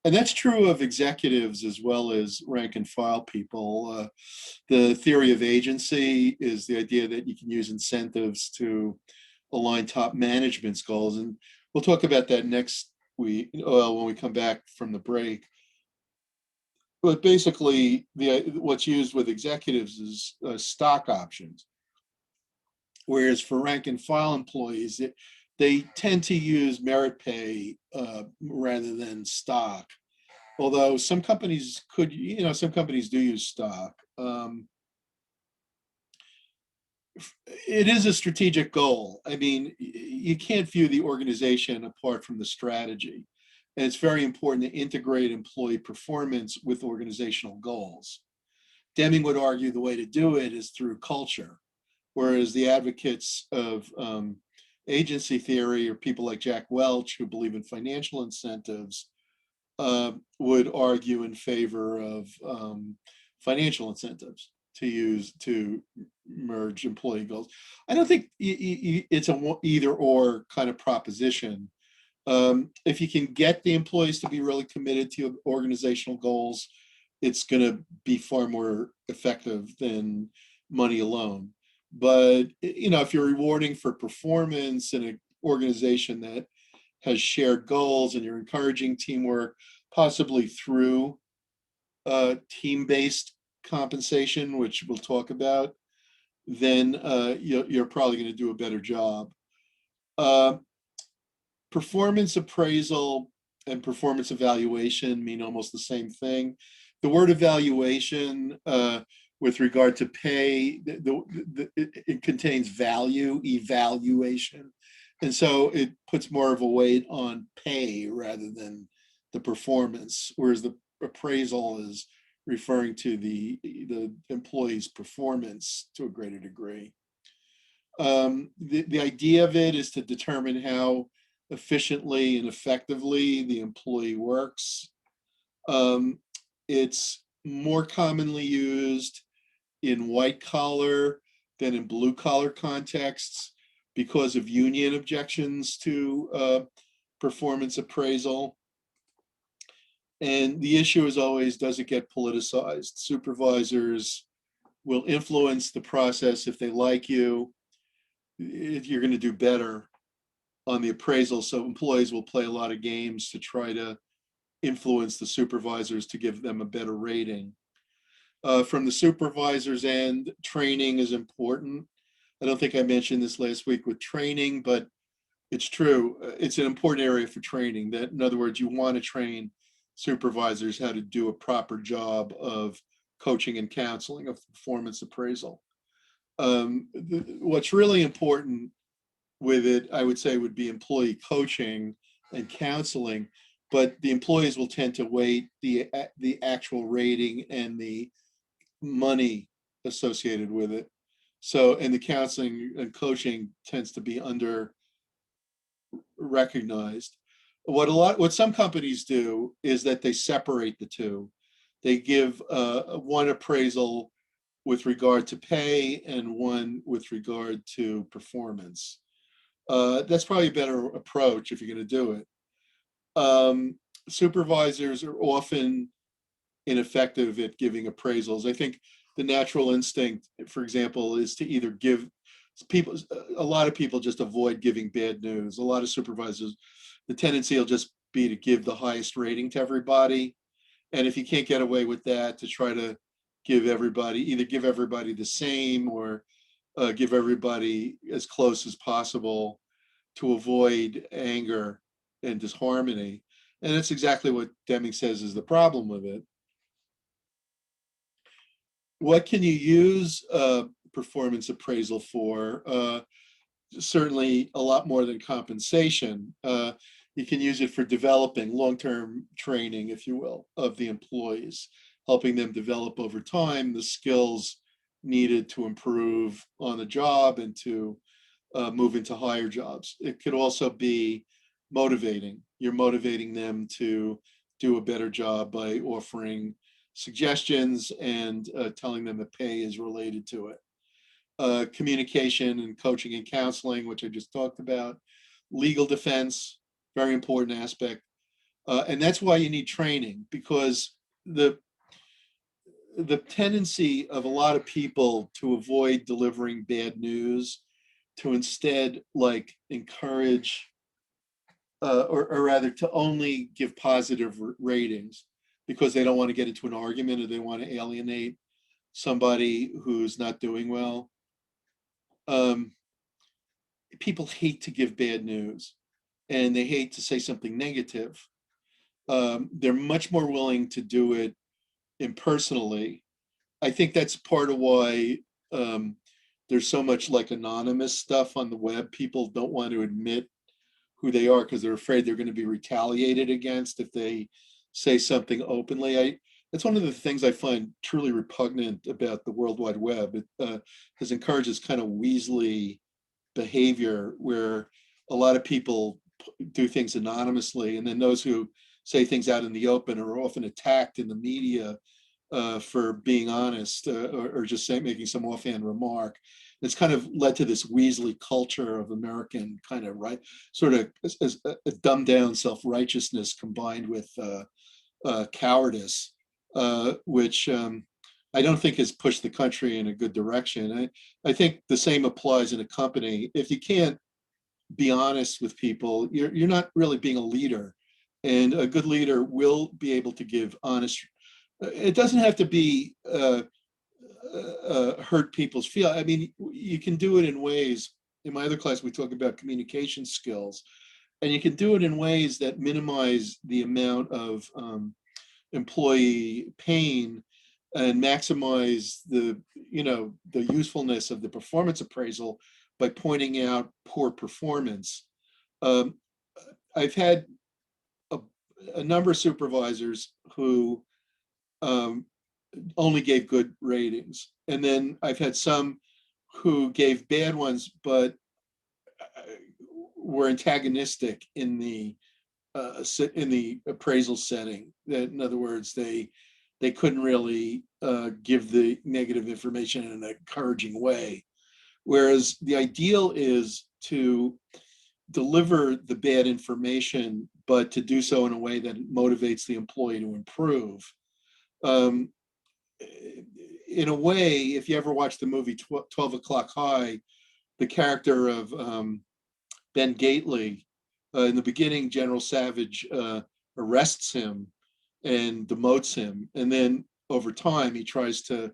And that's true of executives as well as rank and file people. The theory of agency is the idea that you can use incentives to align top management's goals. And we'll talk about that next week, when we come back from the break. But basically, what's used with executives is stock options. Whereas for rank and file employees, they tend to use merit pay rather than stock. Although some companies some companies do use stock. It is a strategic goal. I mean, you can't view the organization apart from the strategy. And it's very important to integrate employee performance with organizational goals. Deming would argue the way to do it is through culture, whereas the advocates of agency theory, or people like Jack Welch, who believe in financial incentives, would argue in favor of financial incentives to merge employee goals. I don't think it's a either or kind of proposition. If you can get the employees to be really committed to organizational goals, it's going to be far more effective than money alone. But if you're rewarding for performance in an organization that has shared goals and you're encouraging teamwork, possibly through team-based compensation, which we'll talk about, then you're probably going to do a better job. Performance appraisal and performance evaluation mean almost the same thing. The word evaluation with regard to pay, it contains value, evaluation. And so it puts more of a weight on pay rather than the performance, whereas the appraisal is referring to the employee's performance to a greater degree. The idea of it is to determine how efficiently and effectively the employee works. It's more commonly used in white collar than in blue collar contexts because of union objections to performance appraisal. And the issue is always, does it get politicized? Supervisors will influence the process if they like you. If you're going to do better on the appraisal, so employees will play a lot of games to try to influence the supervisors to give them a better rating. From the supervisor's end, training is important. I don't think I mentioned this last week with training, but it's true. It's an important area for training. That, in other words, you want to train supervisors how to do a proper job of coaching and counseling of performance appraisal. What's really important with it, I would say, would be employee coaching and counseling, but the employees will tend to weight the actual rating and the money associated with it. So, and the counseling and coaching tends to be under recognized. What some companies do is that they separate the two. They give one appraisal with regard to pay and one with regard to performance. That's probably a better approach if you're going to do it. Supervisors are often ineffective at giving appraisals. I think the natural instinct, for example, is to either give people, a lot of people just avoid giving bad news. A lot of supervisors, the tendency will just be to give the highest rating to everybody. And if you can't get away with that, to try to give everybody, either give everybody the same or give everybody as close as possible to avoid anger and disharmony. And that's exactly what Deming says is the problem with it. What can you use performance appraisal for? Certainly a lot more than compensation. You can use it for developing long-term training, if you will, of the employees, helping them develop over time the skills needed to improve on the job and to move into higher jobs. It could also be motivating. You're motivating them to do a better job by offering suggestions and telling them that pay is related to it. Communication and coaching and counseling, which I just talked about. Legal defense, very important aspect. And that's why you need training, because the tendency of a lot of people to avoid delivering bad news, to instead like encourage, or rather to only give positive ratings because they don't want to get into an argument or they want to alienate somebody who's not doing well. People hate to give bad news and they hate to say something negative. They're much more willing to do it impersonally. I think that's part of why there's so much like anonymous stuff on the web. People don't want to admit who they are because they're afraid they're going to be retaliated against if they say something openly. That's one of the things I find truly repugnant about the World Wide Web. It has encouraged this kind of Weasley behavior where a lot of people do things anonymously, and then those who say things out in the open are often attacked in the media for being honest or just making some offhand remark. It's kind of led to this Weasley culture of American kind of sort of a dumbed down self-righteousness combined with cowardice, which I don't think has pushed the country in a good direction. I think the same applies in a company. If you can't be honest with people, you're not really being a leader. And a good leader will be able to give honest. It doesn't have to be hurt people's feelings. I mean, you can do it in ways. In my other class, we talk about communication skills, and you can do it in ways that minimize the amount of employee pain and maximize the usefulness of the performance appraisal by pointing out poor performance. I've had a number of supervisors who only gave good ratings. And then I've had some who gave bad ones, but were antagonistic in the appraisal setting. That, in other words, they couldn't really give the negative information in an encouraging way. Whereas the ideal is to deliver the bad information, but to do so in a way that motivates the employee to improve. In a way, if you ever watched the movie 12 O'Clock High, the character of Ben Gately, in the beginning, General Savage arrests him and demotes him. And then over time, he tries to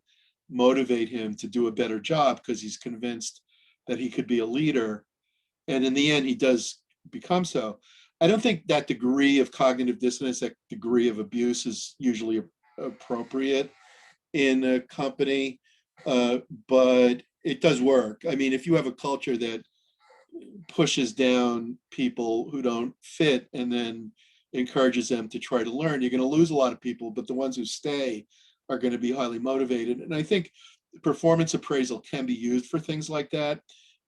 motivate him to do a better job because he's convinced that he could be a leader. And in the end, he does become so. I don't think that degree of cognitive dissonance, that degree of abuse is usually appropriate in a company, but it does work. I mean, if you have a culture that pushes down people who don't fit and then encourages them to try to learn, you're going to lose a lot of people, but the ones who stay are going to be highly motivated. And I think performance appraisal can be used for things like that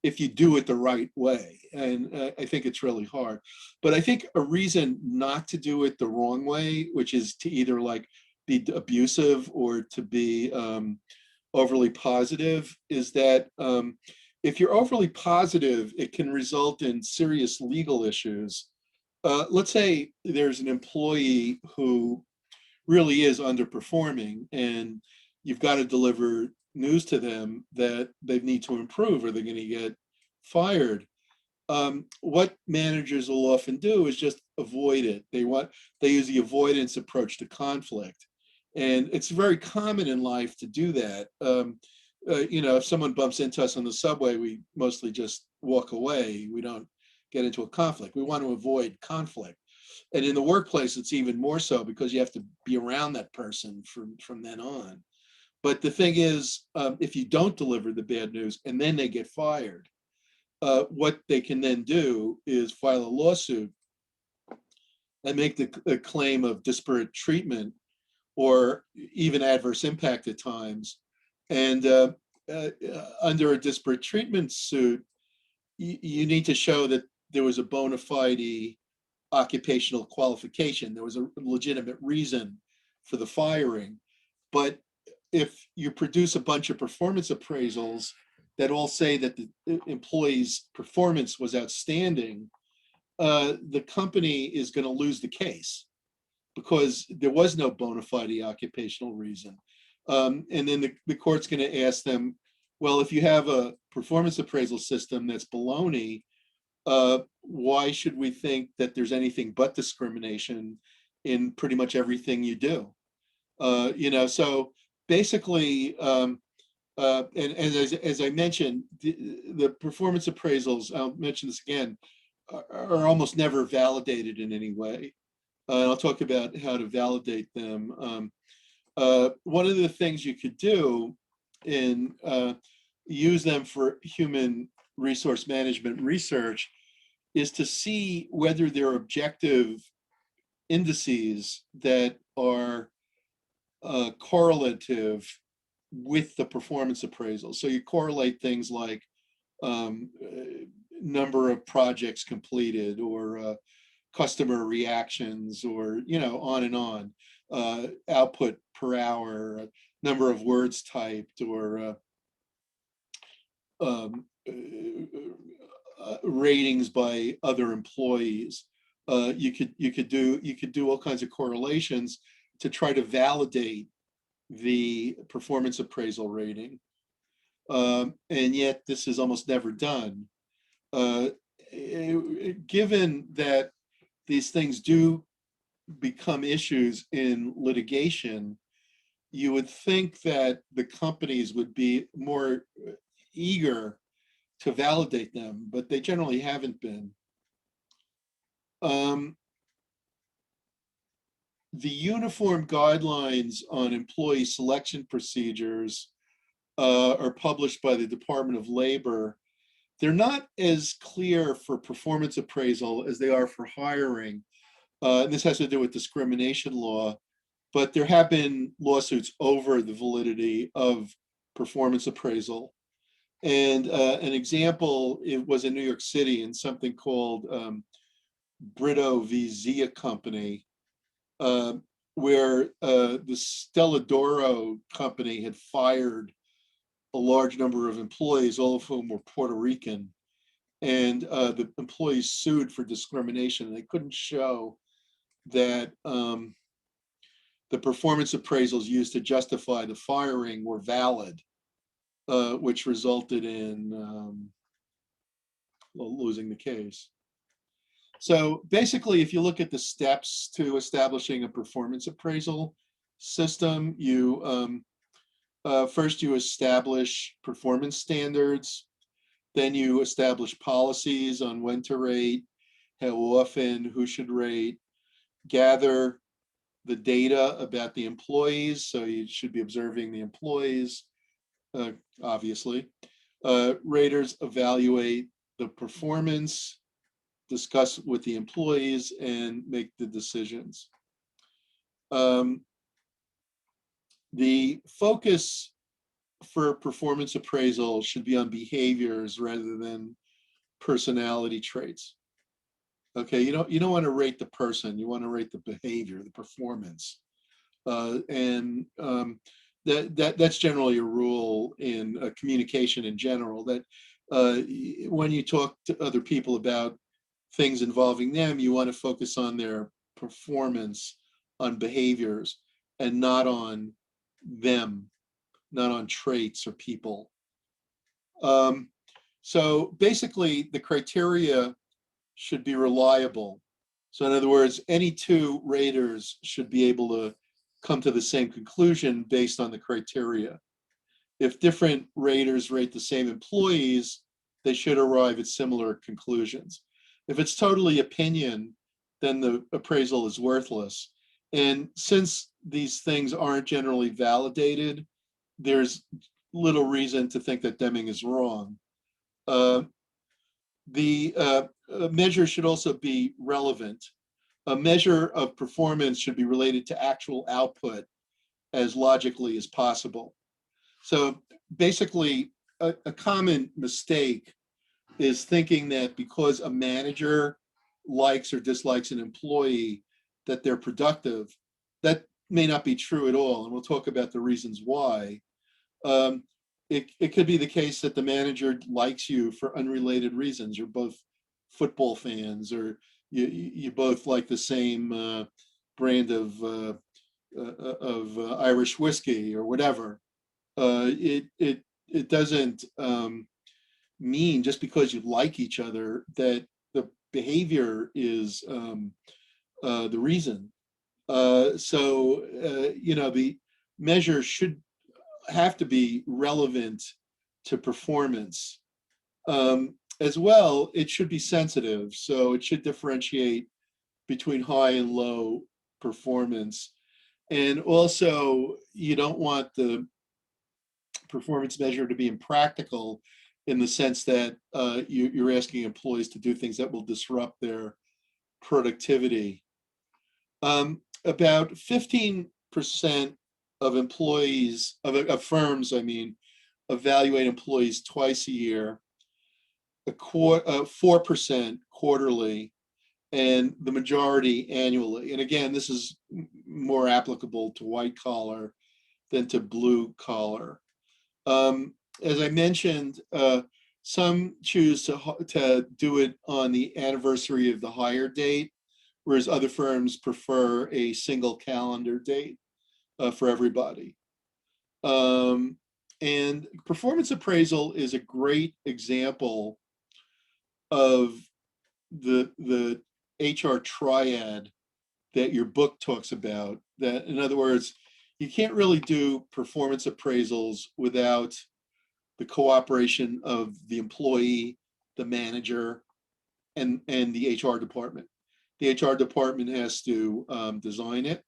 if you do it the right way. And I think it's really hard. But I think a reason not to do it the wrong way, which is to either like be abusive or to be overly positive, is that if you're overly positive, it can result in serious legal issues. Let's say there's an employee who really is underperforming and you've got to deliver news to them that they need to improve or they're going to get fired. What managers will often do is just avoid it. They use the avoidance approach to conflict. And it's very common in life to do that. If someone bumps into us on the subway, we mostly just walk away. We don't get into a conflict. We want to avoid conflict. And in the workplace, it's even more so because you have to be around that person from then on. But the thing is, if you don't deliver the bad news and then they get fired, what they can then do is file a lawsuit and make the claim of disparate treatment or even adverse impact at times. And under a disparate treatment suit, you need to show that there was a bona fide occupational qualification. There was a legitimate reason for the firing. But if you produce a bunch of performance appraisals that all say that the employee's performance was outstanding, the company is going to lose the case because there was no bona fide occupational reason. And then the court's going to ask them, well, if you have a performance appraisal system that's baloney, why should we think that there's anything but discrimination in pretty much everything you do? So basically, and as I mentioned, the performance appraisals, I'll mention this again, are almost never validated in any way. I'll talk about how to validate them. One of the things you could do in use them for human resource management research is to see whether there are objective indices that are correlative with the performance appraisal. So you correlate things like number of projects completed or customer reactions or, on and on, output per hour, number of words typed, or ratings by other employees. You could do all kinds of correlations to try to validate the performance appraisal rating. And yet this is almost never done. Given that these things do become issues in litigation, you would think that the companies would be more eager to validate them, but they generally haven't been. The uniform guidelines on employee selection procedures are published by the Department of Labor. They're not as clear for performance appraisal as they are for hiring. And this has to do with discrimination law, but there have been lawsuits over the validity of performance appraisal. And an example, it was in New York City in something called Brito v. Zia Company, where the Stelladoro company had fired a large number of employees, all of whom were Puerto Rican. And the employees sued for discrimination. And they couldn't show that the performance appraisals used to justify the firing were valid, which resulted in losing the case. So basically, if you look at the steps to establishing a performance appraisal system, you first you establish performance standards, then you establish policies on when to rate, how often, who should rate, gather the data about the employees, so you should be observing the employees, obviously. Raters evaluate the performance, discuss with the employees, and make the decisions. The focus for performance appraisal should be on behaviors rather than personality traits. Okay, you don't want to rate the person, you want to rate the behavior, the performance. That's generally a rule in communication in general, that when you talk to other people about things involving them, you want to focus on their performance, on behaviors, and not on them, not on traits or people. So basically, the criteria should be reliable. So in other words, any two raters should be able to come to the same conclusion based on the criteria. If different raters rate the same employees, they should arrive at similar conclusions. If it's totally opinion, then the appraisal is worthless. And since these things aren't generally validated, there's little reason to think that Deming is wrong. The measure should also be relevant. A measure of performance should be related to actual output as logically as possible. So basically, a common mistake is thinking that because a manager likes or dislikes an employee, that they're productive. That may not be true at all, and we'll talk about the reasons why. It could be the case that the manager likes you for unrelated reasons. You're both football fans, or you both like the same brand of Irish whiskey or whatever. It doesn't mean just because you like each other that the behavior is the reason. The measure should have to be relevant to performance. As well, it should be sensitive, so it should differentiate between high and low performance. And also, you don't want the performance measure to be impractical in the sense that you're asking employees to do things that will disrupt their productivity. About 15% of employees, of firms, evaluate employees twice a year, 4% quarterly, and the majority annually. And again, this is more applicable to white collar than to blue collar. As I mentioned, some choose to do it on the anniversary of the hire date, whereas other firms prefer a single calendar date for everybody. And performance appraisal is a great example of the HR triad that your book talks about. That, in other words, you can't really do performance appraisals without the cooperation of the employee, the manager, and the HR department. The HR department has to design it.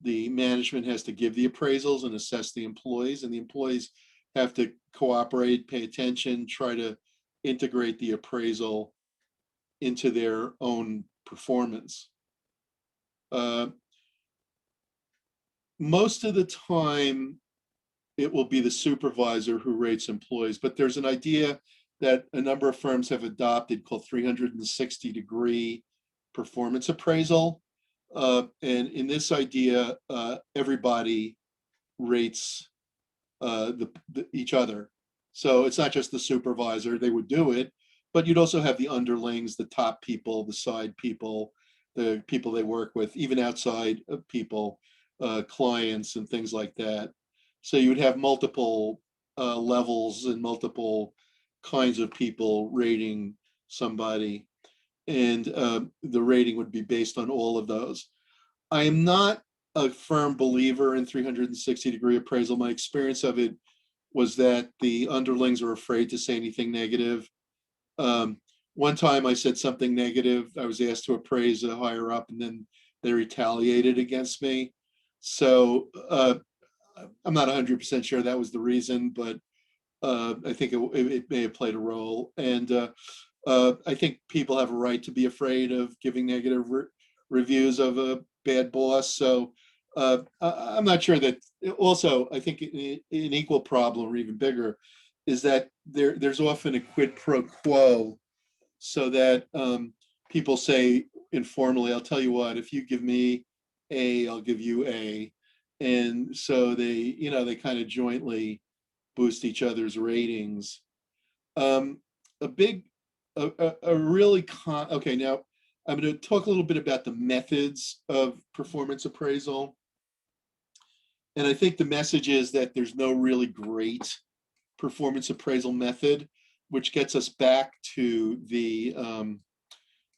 The management has to give the appraisals and assess the employees, and the employees have to cooperate, pay attention, try to integrate the appraisal into their own performance. Most of the time, it will be the supervisor who rates employees, but there's an idea that a number of firms have adopted called 360-degree performance appraisal. And in this idea, everybody rates each other. So it's not just the supervisor, they would do it, but you'd also have the underlings, the top people, the side people, the people they work with, even outside people, clients and things like that. So you would have multiple levels and multiple kinds of people rating somebody. And the rating would be based on all of those. I am not a firm believer in 360-degree appraisal. My experience of it was that the underlings are afraid to say anything negative. One time I said something negative. I was asked to appraise a higher up, and then they retaliated against me. So I'm not 100% sure that was the reason, but I think it may have played a role. And I think people have a right to be afraid of giving negative reviews of a bad boss. So I'm not sure that, also, I think an equal problem or even bigger is that there's often a quid pro quo, so that people say informally, I'll tell you what, if you give me A, I'll give you A. And so they kind of jointly boost each other's ratings. A big, a really okay, now I'm going to talk a little bit about the methods of performance appraisal. And I think the message is that there's no really great performance appraisal method, which gets us back to the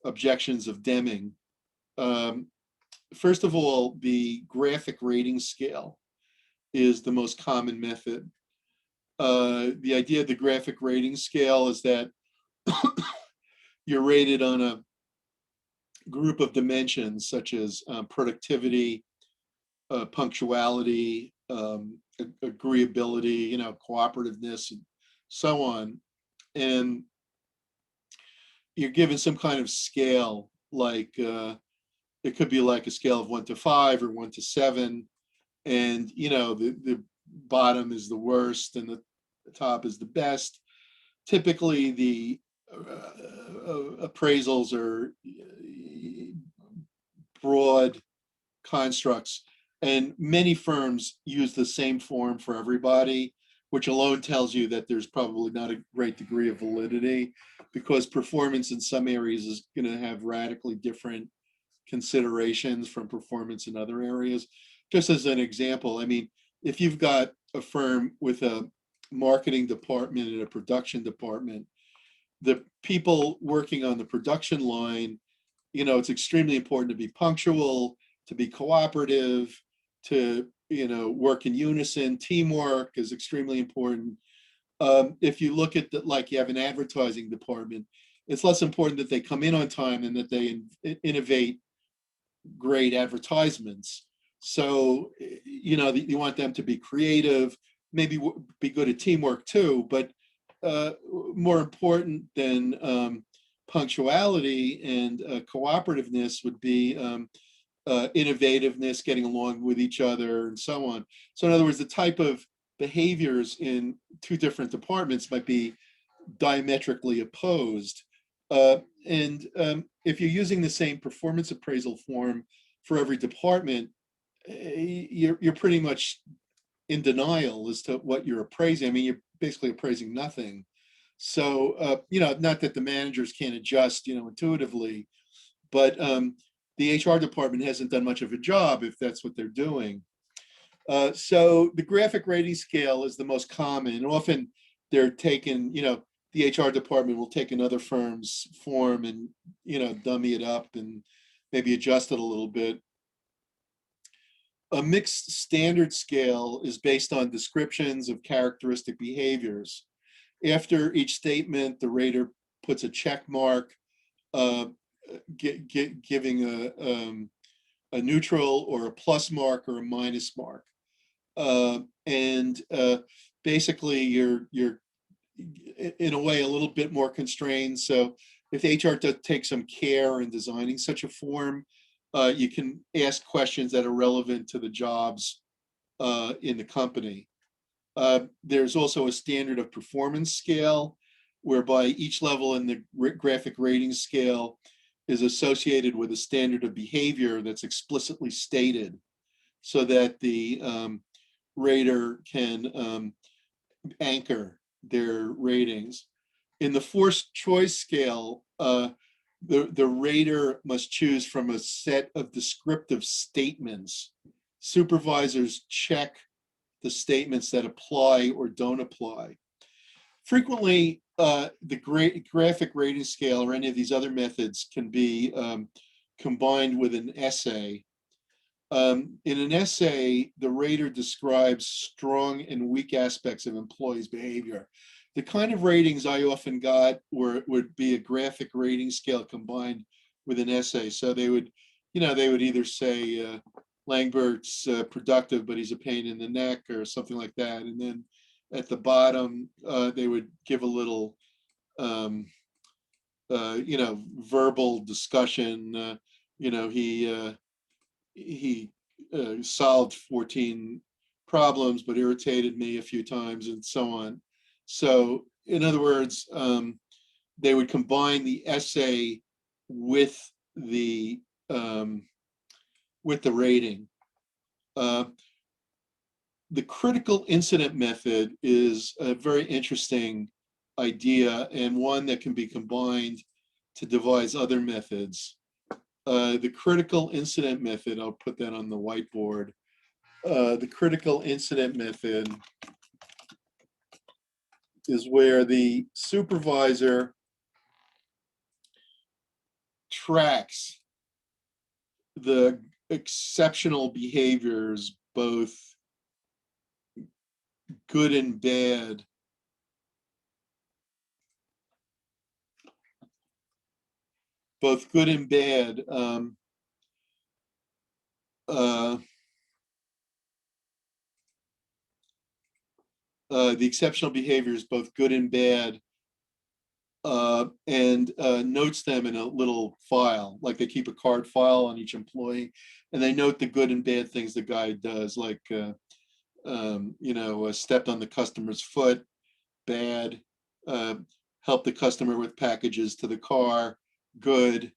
objections of Deming. First of all, the graphic rating scale is the most common method. The idea of the graphic rating scale is that you're rated on a group of dimensions such as productivity, punctuality, agreeability, cooperativeness, and so on. And you're given some kind of scale, like it could be like a scale of 1 to 5 or 1 to 7. And, the bottom is the worst and the top is the best. Typically, the appraisals are broad constructs, and many firms use the same form for everybody, which alone tells you that there's probably not a great degree of validity, because performance in some areas is going to have radically different considerations from performance in other areas. Just as an example, I mean, if you've got a firm with a marketing department and a production department, the people working on the production line, it's extremely important to be punctual, to be cooperative, to work in unison. Teamwork is extremely important. If you look at like you have an advertising department, it's less important that they come in on time and that they innovate great advertisements. So you want them to be creative, maybe be good at teamwork too, but more important than punctuality and cooperativeness would be innovativeness, getting along with each other, and so on. So in other words, the type of behaviors in two different departments might be diametrically opposed. And if you're using the same performance appraisal form for every department, you're pretty much in denial as to what you're appraising. I mean, you're basically appraising nothing. So, not that the managers can't adjust, intuitively, but the HR department hasn't done much of a job if that's what they're doing. So the graphic rating scale is the most common, and often they're taken, the HR department will take another firm's form and, dummy it up and maybe adjust it a little bit. A mixed standard scale is based on descriptions of characteristic behaviors. After each statement, the rater puts a check mark, giving a neutral or a plus mark or a minus mark. And basically you're in a way a little bit more constrained. So if HR does take some care in designing such a form, you can ask questions that are relevant to the jobs in the company. There's also a standard of performance scale, whereby each level in the graphic rating scale is associated with a standard of behavior that's explicitly stated, so that the rater can anchor their ratings. In the forced choice scale, the rater must choose from a set of descriptive statements. Supervisors check the statements that apply or don't apply. Frequently, the graphic rating scale or any of these other methods can be combined with an essay. In an essay, the rater describes strong and weak aspects of employees' behavior. The kind of ratings I often got would be a graphic rating scale combined with an essay. So they would either say Langbert's productive, but he's a pain in the neck, or something like that. And then at the bottom, they would give a little, verbal discussion. He solved 14 problems, but irritated me a few times and so on. So in other words, they would combine the essay with the rating. The critical incident method is a very interesting idea and one that can be combined to devise other methods. The critical incident method, I'll put that on the whiteboard. The critical incident method is where the supervisor tracks the exceptional behaviors, both good and bad, the exceptional behaviors, both good and bad, and notes them in a little file, like they keep a card file on each employee, and they note the good and bad things the guy does, like stepped on the customer's foot, bad, helped the customer with packages to the car, good.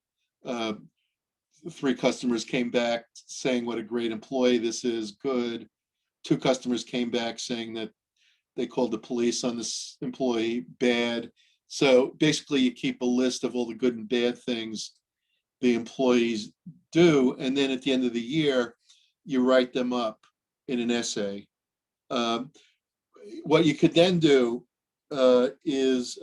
3 customers came back saying what a great employee this is, good. 2 customers came back saying that they called the police on this employee, bad. So basically you keep a list of all the good and bad things the employees do, and then at the end of the year, you write them up in an essay. What you could then do is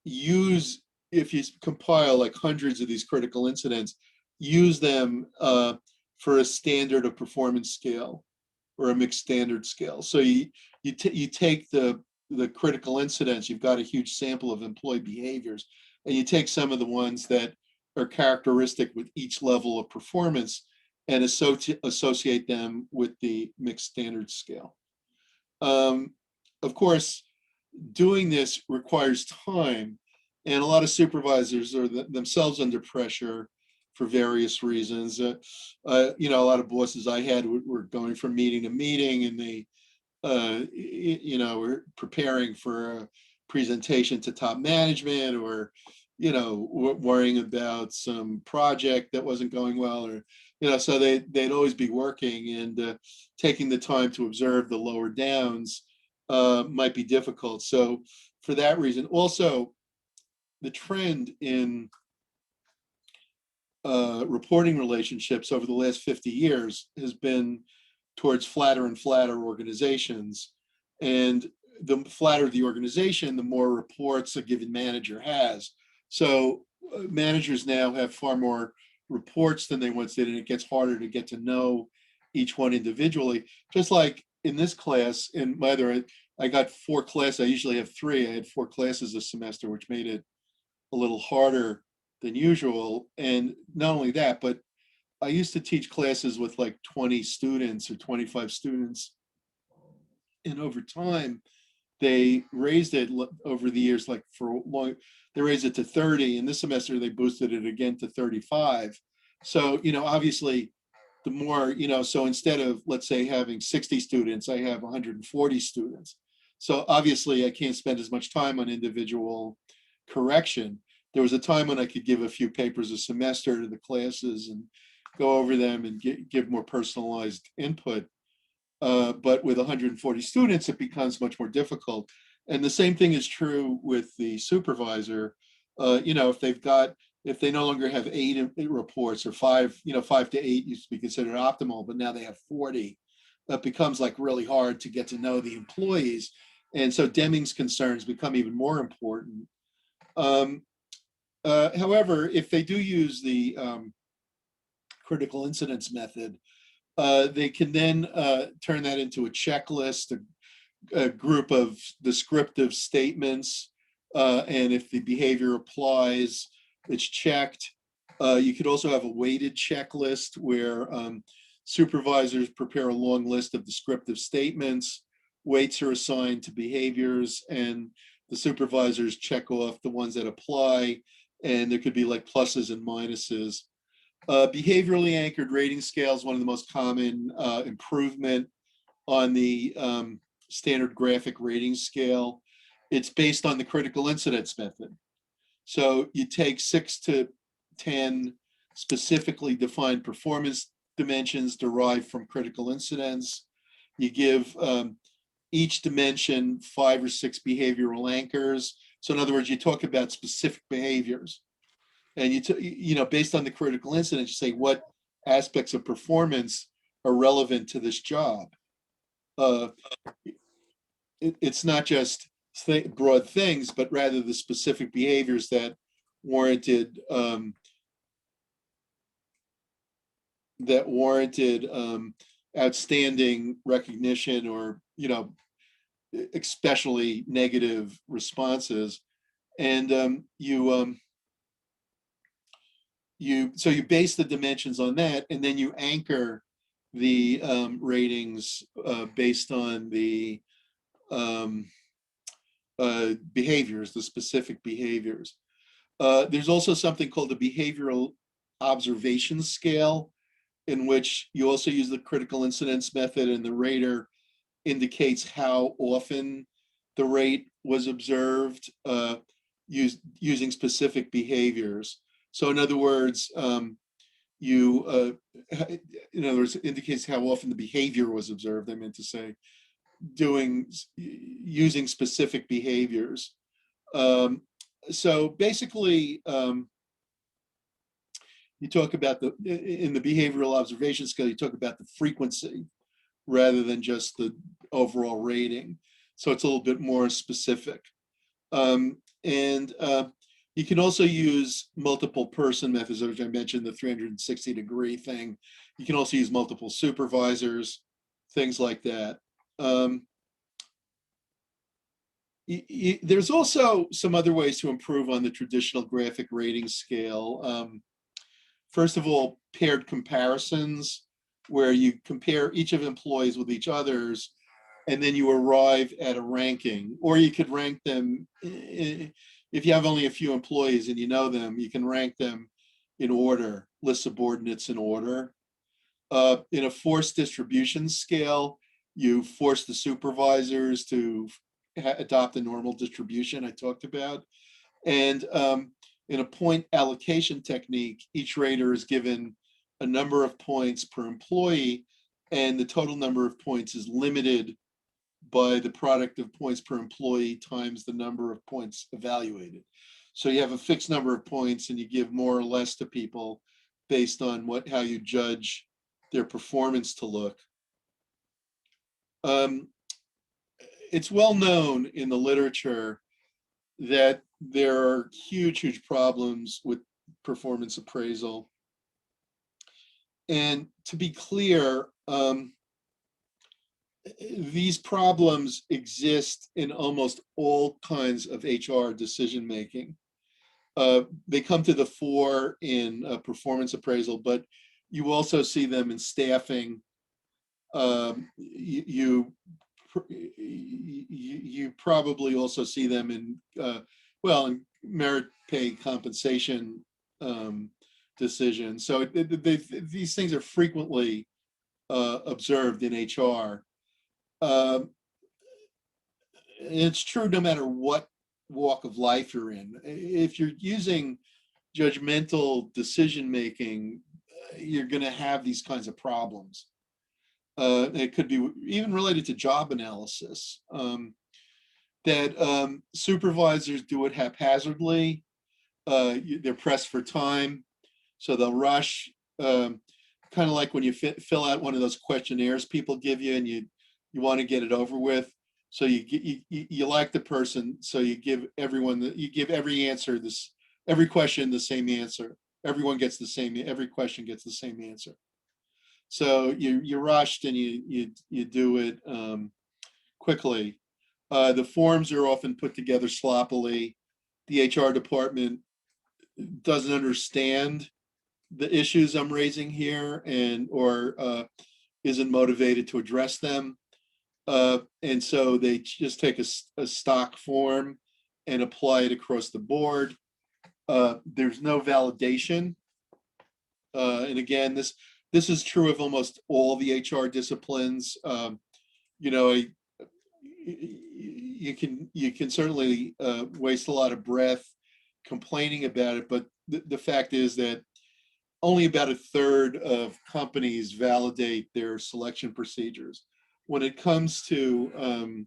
use, if you compile like hundreds of these critical incidents, use them for a standard of performance scale or a mixed standard scale. So you take the critical incidents, you've got a huge sample of employee behaviors, and you take some of the ones that are characteristic with each level of performance and associate them with the mixed standard scale. Of course, doing this requires time, and a lot of supervisors are themselves under pressure for various reasons. A lot of bosses I had were going from meeting to meeting, and they, were preparing for a presentation to top management, or, worrying about some project that wasn't going well, or, so they'd always be working, and taking the time to observe the lower downs might be difficult. So for that reason, also the trend in reporting relationships over the last 50 years has been towards flatter and flatter organizations. And the flatter the organization, the more reports a given manager has. So managers now have far more reports than they once did, and it gets harder to get to know each one individually. Just like in this class, in my other, I got 4 classes. I usually have 3. I had 4 classes this semester, which made it a little harder than usual. And not only that, but I used to teach classes with like 20 students or 25 students. And over time, they raised it over the years, like for long, they raised it to 30. And this semester, they boosted it again to 35. So, obviously, the more, so instead of, let's say, having 60 students, I have 140 students. So obviously, I can't spend as much time on individual correction. There was a time when I could give a few papers a semester to the classes and go over them and give more personalized input. But with 140 students, it becomes much more difficult. And the same thing is true with the supervisor. If they no longer have 8 reports, or 5, 5 to 8 used to be considered optimal, but now they have 40, that becomes like really hard to get to know the employees. And so Deming's concerns become even more important. However, if they do use the critical incidents method, they can then turn that into a checklist, a group of descriptive statements, and if the behavior applies, it's checked. You could also have a weighted checklist where supervisors prepare a long list of descriptive statements, weights are assigned to behaviors, and the supervisors check off the ones that apply, and there could be like pluses and minuses. Behaviorally anchored rating scale is one of the most common improvement on the standard graphic rating scale. It's based on the critical incidence method. So you take 6 to 10 specifically defined performance dimensions derived from critical incidents. You give each dimension 5 or 6 behavioral anchors. So in other words, you talk about specific behaviors. And based on the critical incident, you say what aspects of performance are relevant to this job. It's not just broad things, but rather the specific behaviors that warranted outstanding recognition, or especially negative responses. And so you base the dimensions on that, and then you anchor the ratings based on the behaviors, the specific behaviors. There's also something called the behavioral observation scale, in which you also use the critical incidence method, and the rater indicates how often the rate was observed using specific behaviors. So in other words, indicates how often the behavior was observed, I meant to say, using specific behaviors. So basically, you talk about in the behavioral observation scale, you talk about the frequency rather than just the overall rating. So it's a little bit more specific. You can also use multiple person methods, which I mentioned, the 360-degree thing. You can also use multiple supervisors, things like that. There's also some other ways to improve on the traditional graphic rating scale. First of all, paired comparisons, where you compare each of employees with each others, and then you arrive at a ranking. Or you could rank them, if you have only a few employees and you know them, you can rank them in order, list subordinates in order. In a forced distribution scale, you force the supervisors to adopt the normal distribution I talked about. And in a point allocation technique, each rater is given a number of points per employee, and the total number of points is limited by the product of points per employee times the number of points evaluated. So you have a fixed number of points, and you give more or less to people based on how you judge their performance to look. It's well known in the literature that there are huge problems with performance appraisal. And to be clear, these problems exist in almost all kinds of HR decision-making. They come to the fore in performance appraisal, but you also see them in staffing. You probably also see them in merit pay compensation decisions. So these things are frequently observed in HR. It's true no matter what walk of life you're in. If you're using judgmental decision-making, you're going to have these kinds of problems. It could be even related to job analysis, that supervisors do it haphazardly. They're pressed for time, so they'll rush, kind of like when you fill out one of those questionnaires people give you, and you want to get it over with. So you like the person, so you give everyone every answer every question the same answer. Every question gets the same answer. So you're rushed, and you do it quickly. The forms are often put together sloppily. The HR department doesn't understand the issues I'm raising here, or isn't motivated to address them. And so they just take a stock form and apply it across the board. There's no validation And again, this is true of almost all the HR disciplines. You know, you can certainly waste a lot of breath complaining about it, but the fact is that only about a third of companies validate their selection procedures. When it comes to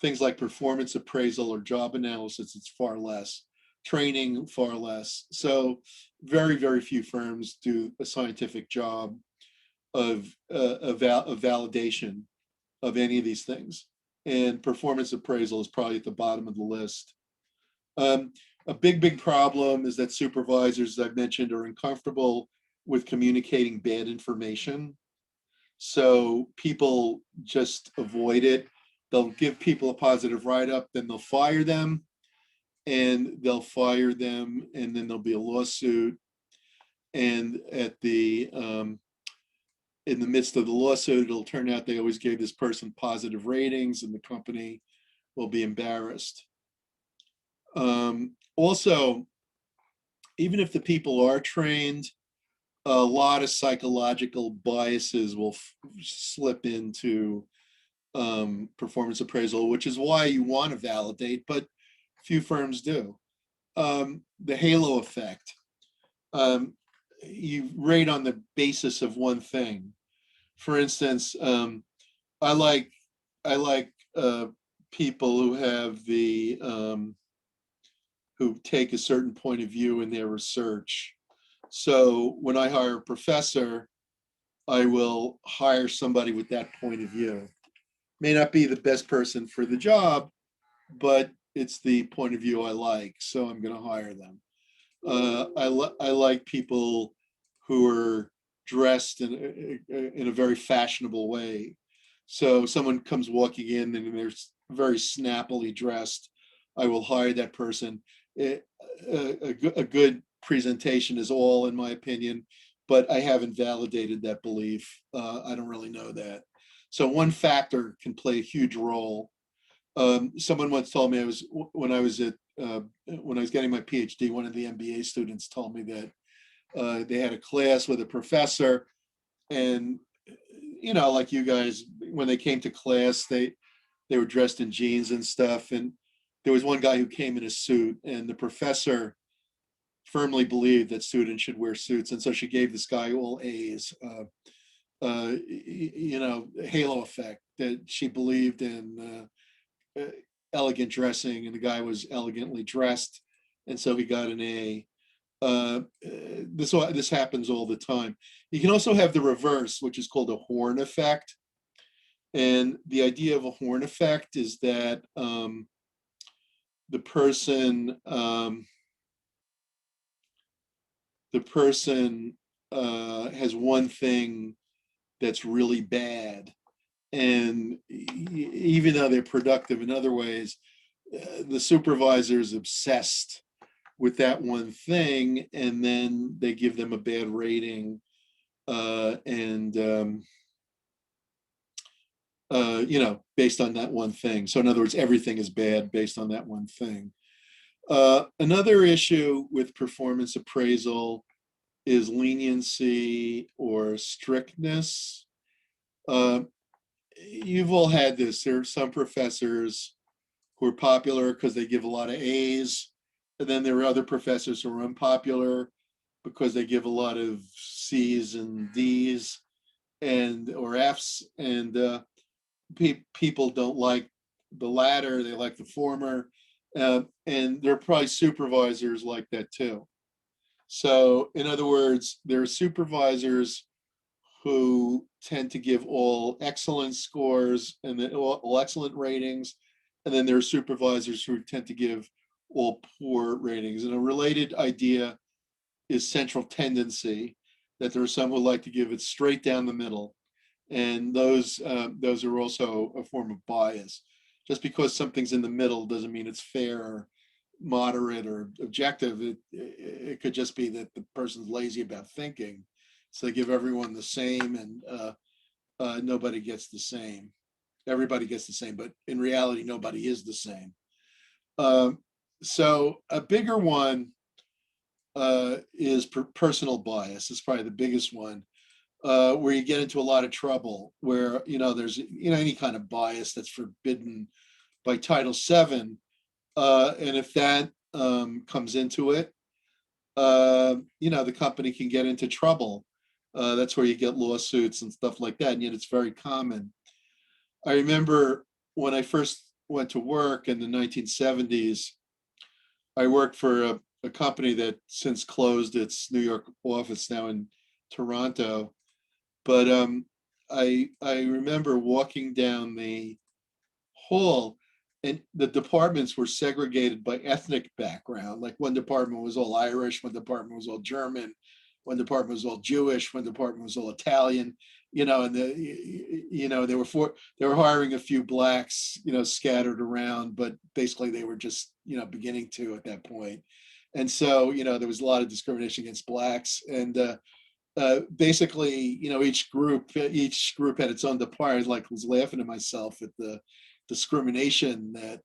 things like performance appraisal or job analysis, it's far less. Training, far less. So very, very few firms do a scientific job of validation of any of these things. And performance appraisal is probably at the bottom of the list. A big problem is that supervisors, as I've mentioned, are uncomfortable with communicating bad information. So people just avoid it. They'll give people a positive write-up, then they'll fire them, and they'll fire them, and then there'll be a lawsuit. And at the in the midst of the lawsuit, it'll turn out they always gave this person positive ratings, and the company will be embarrassed. Also, even if the people are trained, a lot of psychological biases will slip into performance appraisal, which is why you want to validate, but few firms do. The halo effect. You rate on the basis of one thing. For instance, I like people who have who take a certain point of view in their research. So when I hire a professor, I will hire somebody with that point of view. May not be the best person for the job, but it's the point of view I like, so I'm going to hire them. I like people who are dressed in a very fashionable way. So someone comes walking in and they're very snappily dressed, I will hire that person. A good presentation is all, in my opinion, but I haven't validated that belief. I don't really know that. So one factor can play a huge role. Someone once told me, when I was getting my PhD, one of the MBA students told me that they had a class with a professor, and you know, like you guys, when they came to class, they were dressed in jeans and stuff, and there was one guy who came in a suit, and the professor firmly believed that students should wear suits, and so she gave this guy all A's. You know, halo effect, that she believed in elegant dressing, and the guy was elegantly dressed, and so he got an A. This happens all the time. You can also have the reverse, which is called a horn effect. And the idea of a horn effect is that the person has one thing that's really bad, and even though they're productive in other ways, the supervisor is obsessed with that one thing, and then they give them a bad rating, you know, based on that one thing. So in other words, everything is bad based on that one thing. Another issue with performance appraisal is leniency or strictness. You've all had this. There are some professors who are popular because they give a lot of A's, and then there are other professors who are unpopular because they give a lot of C's and D's or F's, and people don't like the latter, they like the former, and there are probably supervisors like that too. So in other words, there are supervisors who tend to give all excellent scores and then all excellent ratings, and then there are supervisors who tend to give all poor ratings. And a related idea is central tendency, that there are some who like to give it straight down the middle, and those are also a form of bias. Just because something's in the middle doesn't mean it's fair or moderate or objective. It could just be that the person's lazy about thinking, so they give everyone the same, and nobody gets the same. Everybody gets the same, but in reality, nobody is the same. So a bigger one is personal bias. It's probably the biggest one, where you get into a lot of trouble, where, there's, any kind of bias that's forbidden by Title VII. And if that comes into it, the company can get into trouble. That's where you get lawsuits and stuff like that. And yet it's very common. I remember when I first went to work in the 1970s, I worked for a company that since closed its New York office, now in Toronto. But I remember walking down the hall, and the departments were segregated by ethnic background. Like one department was all Irish, one department was all German, one department was all Jewish, one department was all Italian. And they were hiring a few blacks, scattered around, but basically they were just, beginning to at that point. And so, there was a lot of discrimination against blacks, and basically, each group had its own department. Like, was laughing to myself at the discrimination that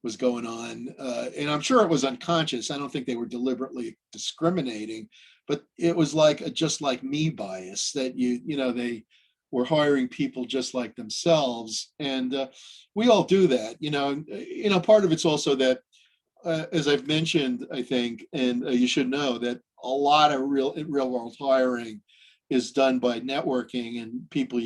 was going on, and I'm sure it was unconscious. I don't think they were deliberately discriminating, but it was like a just like me bias that they were hiring people just like themselves, and we all do that. Part of it's also that, as I've mentioned, I think, and you should know that a lot of real world hiring is done by networking and people,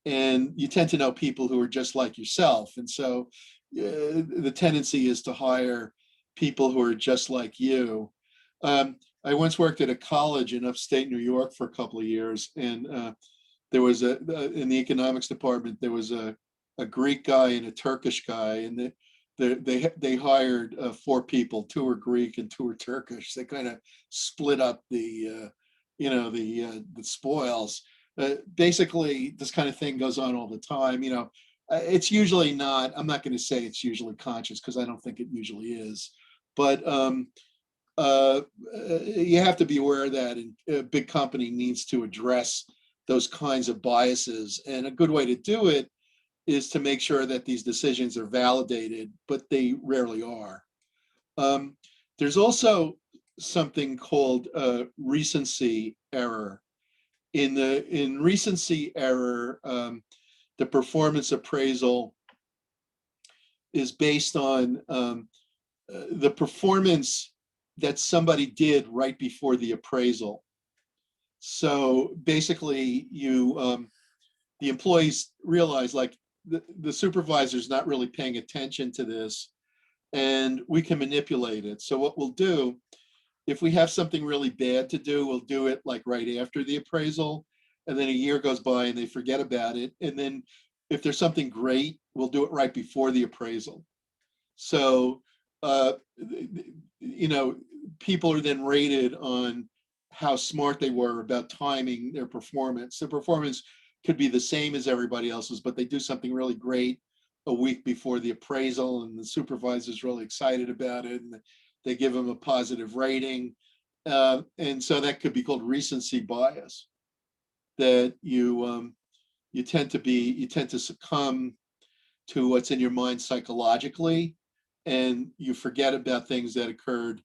and you tend to know people who are just like yourself. And so the tendency is to hire people who are just like you. I once worked at a college in upstate New York for a couple of years, and there was in the economics department, there was a Greek guy and a Turkish guy, and they hired 4 people. 2 were Greek and 2 were Turkish. They kind of split up the spoils. Basically, this kind of thing goes on all the time. It's usually not. I'm not going to say it's usually conscious, because I don't think it usually is. But you have to be aware that a big company needs to address those kinds of biases, and a good way to do it is to make sure that these decisions are validated, but they rarely are. There's also something called recency error. In recency error, the performance appraisal is based on the performance that somebody did right before the appraisal. So basically, the employees realize, like, the supervisor's not really paying attention to this, and we can manipulate it. So what we'll do, if we have something really bad to do, we'll do it like right after the appraisal, and then a year goes by and they forget about it. And then if there's something great, we'll do it right before the appraisal. So, people are then rated on how smart they were about timing their performance. Their performance could be the same as everybody else's, but they do something really great a week before the appraisal, and the supervisor's really excited about it, and they give them a positive rating. And so that could be called recency bias, that you tend to succumb to what's in your mind psychologically, and you forget about things that occurred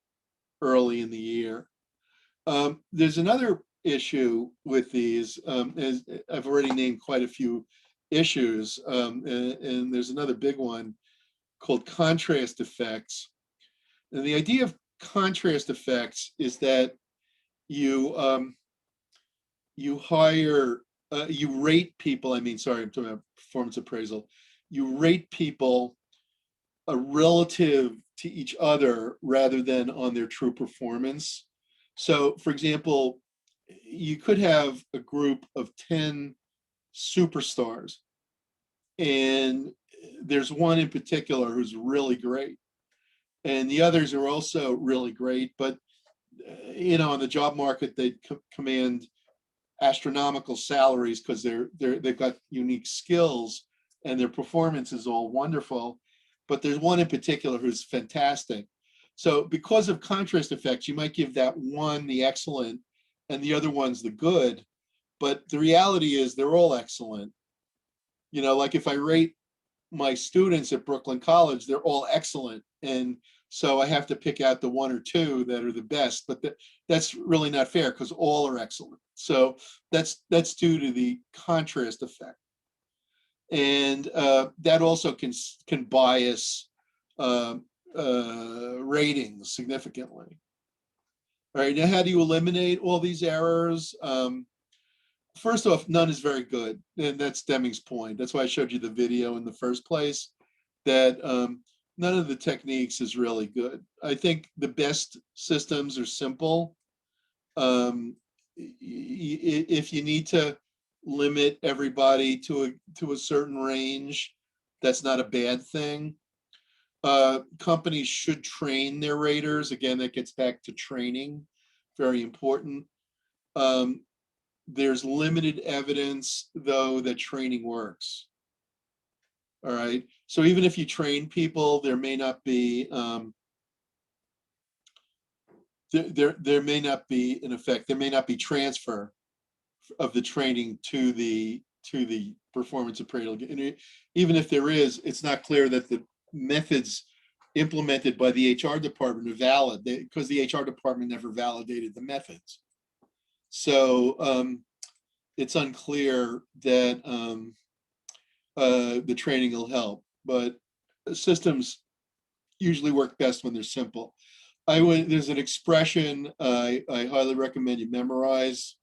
early in the year. There's another issue with these, as I've already named quite a few issues, and there's another big one called contrast effects. And the idea of contrast effects is that you rate people. I'm talking about performance appraisal. You rate people relative to each other rather than on their true performance. So, for example, you could have a group of 10 superstars, and there's one in particular who's really great, and the others are also really great, but on the job market, they command astronomical salaries because they've got unique skills and their performance is all wonderful. But there's one in particular who's fantastic. So because of contrast effects, you might give that one the excellent and the other one's the good. But the reality is they're all excellent. Like if I rate my students at Brooklyn College, they're all excellent. And So I have to pick out the one or two that are the best, but that's really not fair because all are excellent. So that's due to the contrast effect. And that also can bias ratings significantly. All right, now how do you eliminate all these errors? First off, none is very good, and that's Deming's point. That's why I showed you the video in the first place, that none of the techniques is really good. I think the best systems are simple. If you need to limit everybody to a certain range, that's not a bad thing. Companies should train their raters. Again, that gets back to training, very important. There's limited evidence, though, that training works. All right. So even if you train people, there may not be there may not be an effect. There may not be transfer of the training to the performance appraisal. And even if there is, it's not clear that the methods implemented by the HR department are valid, because the HR department never validated the methods. So it's unclear that the training will help, but systems usually work best when they're simple. There's an expression I highly recommend you memorize.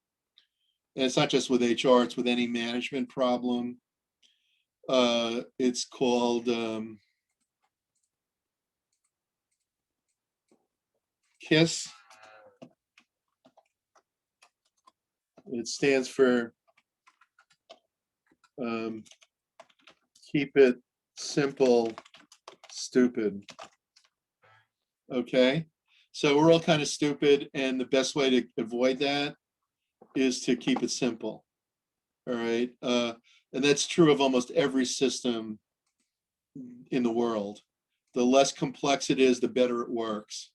And it's not just with HR, it's with any management problem. It's called KISS. It stands for keep it simple, stupid. Okay, so we're all kind of stupid, and the best way to avoid that is to keep it simple. All right, and that's true of almost every system in the world. The less complex it is, the better it works.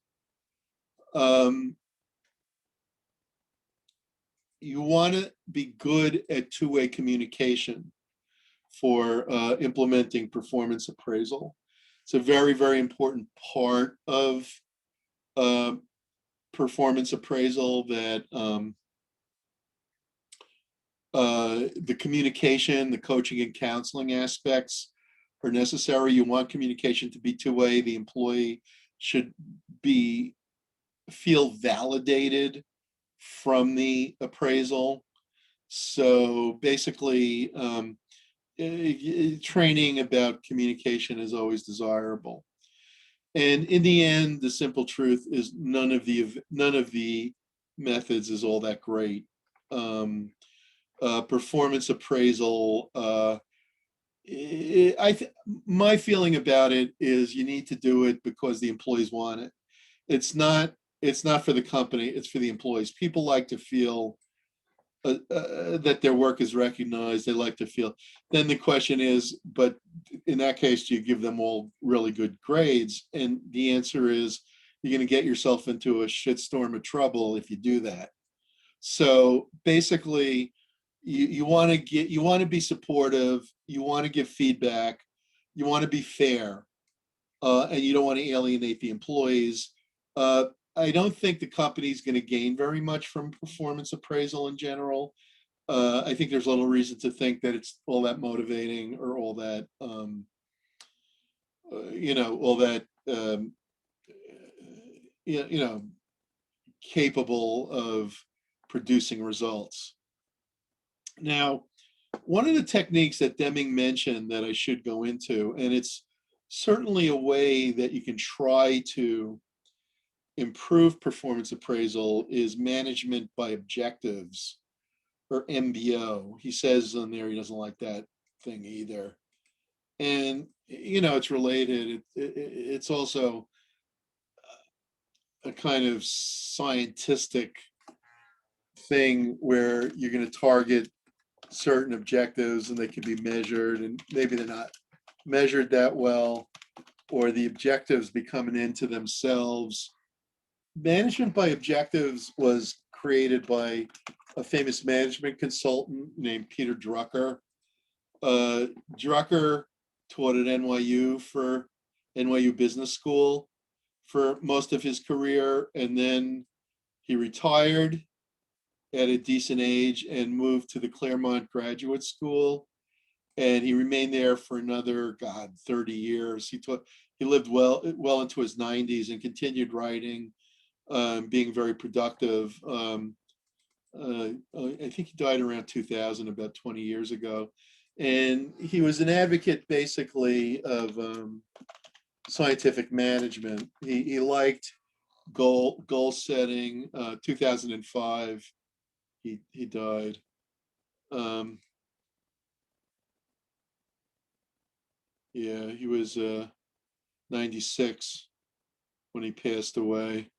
You want to be good at two-way communication for implementing performance appraisal. It's a very, very important part of performance appraisal, that the communication, the coaching and counseling aspects are necessary. You want communication to be two-way. The employee should feel validated from the appraisal. So basically, training about communication is always desirable. And in the end, the simple truth is none of the methods is all that great. Performance appraisal, my feeling about it is you need to do it because the employees want it. It's not for the company, it's for the employees. People like to feel that their work is recognized. They like to feel. Then the question is, but in that case, do you give them all really good grades? And the answer is, you're going to get yourself into a shitstorm of trouble if you do that. So basically, you want to be supportive. You want to give feedback. You want to be fair, and you don't want to alienate the employees. I don't think the company is going to gain very much from performance appraisal in general. I think there's little reason to think that it's all that motivating or all that, capable of producing results. Now, one of the techniques that Deming mentioned that I should go into, and it's certainly a way that you can try to improve performance appraisal, is management by objectives, or MBO. He says on there he doesn't like that thing either. And, it's related. It's also a kind of scientific thing where you're going to target certain objectives and they can be measured, and maybe they're not measured that well, or the objectives become an end to themselves. Management by objectives was created by a famous management consultant named Peter Drucker. Drucker taught at NYU Business School for most of his career, and then he retired at a decent age and moved to the Claremont Graduate School. And he remained there for another, 30 years. He lived well into his 90s and continued writing, being very productive. I think he died around 2000, about 20 years ago. And he was an advocate basically of scientific management. He liked goal setting. 2005, he died. Yeah, he was 96 when he passed away.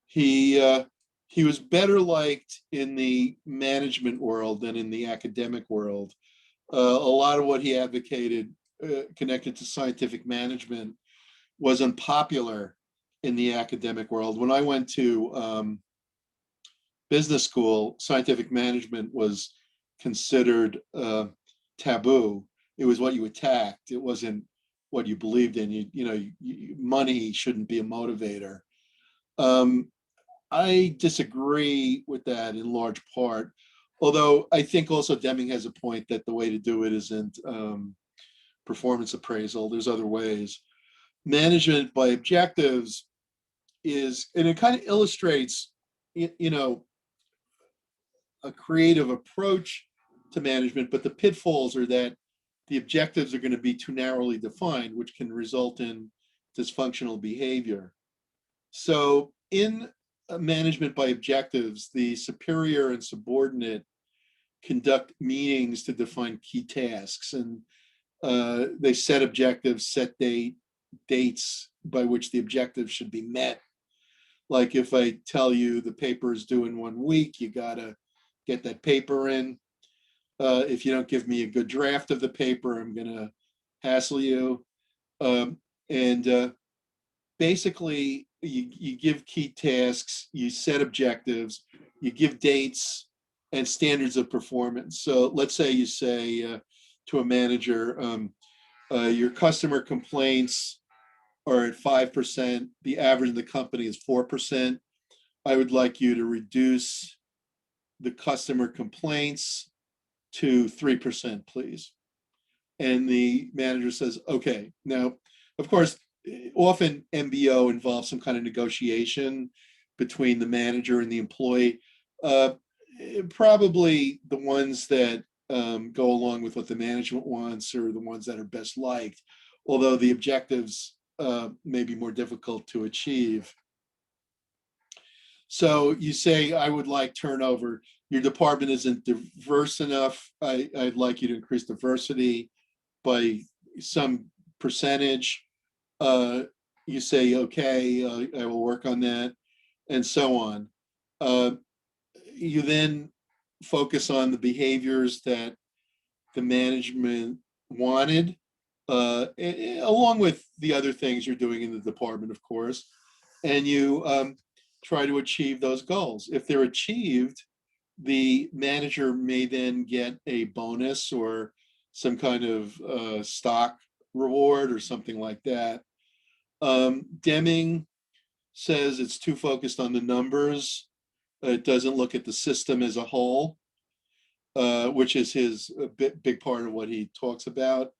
He was better liked in the management world than in the academic world. A lot of what he advocated connected to scientific management was unpopular in the academic world. When I went to business school, scientific management was considered taboo. It was what you attacked. It wasn't what you believed in. Money shouldn't be a motivator. I disagree with that in large part, although I think also Deming has a point that the way to do it isn't performance appraisal. There's other ways. Management by objectives is, and it kind of illustrates, a creative approach to management, but the pitfalls are that the objectives are going to be too narrowly defined, which can result in dysfunctional behavior. So in management by objectives, the superior and subordinate conduct meetings to define key tasks, and they set objectives, set dates by which the objectives should be met. Like if I tell you the paper is due in 1 week, you gotta get that paper in. If you don't give me a good draft of the paper, I'm gonna hassle you. And basically, you give key tasks, you set objectives, you give dates and standards of performance. So let's say you say to a manager, your customer complaints are at 5%, the average in the company is 4%. I would like you to reduce the customer complaints to 3%, please. And the manager says, okay. Now, of course, often MBO involves some kind of negotiation between the manager and the employee. Probably the ones that go along with what the management wants are the ones that are best liked, although the objectives may be more difficult to achieve. So you say, I would like turnover. Your department isn't diverse enough. I'd like you to increase diversity by some percentage. You say, okay, I will work on that, and so on. You then focus on the behaviors that the management wanted, along with the other things you're doing in the department, of course, and you try to achieve those goals. If they're achieved, the manager may then get a bonus or some kind of stock reward or something like that. Deming says it's too focused on the numbers. It doesn't look at the system as a whole, which is his big part of what he talks about.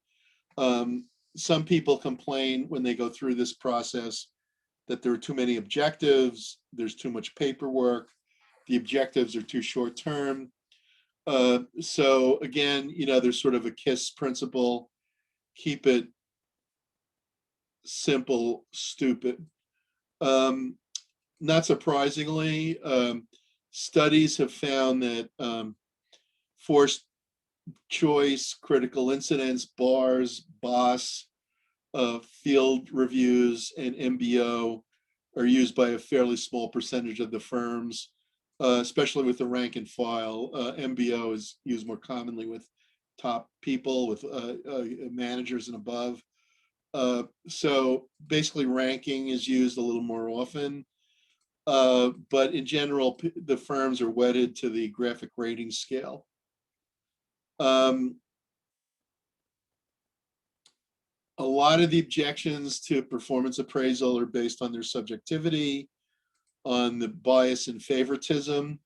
Some people complain when they go through this process that there are too many objectives, there's too much paperwork, the objectives are too short term. So again, there's sort of a KISS principle: keep it simple, stupid. Not surprisingly, studies have found that forced choice, critical incidents, BARS, BOSS, field reviews, and MBO are used by a fairly small percentage of the firms, especially with the rank and file. MBO is used more commonly with top people, with managers and above. So basically ranking is used a little more often. But in general, the firms are wedded to the graphic rating scale. A lot of the objections to performance appraisal are based on their subjectivity, on the bias and favoritism,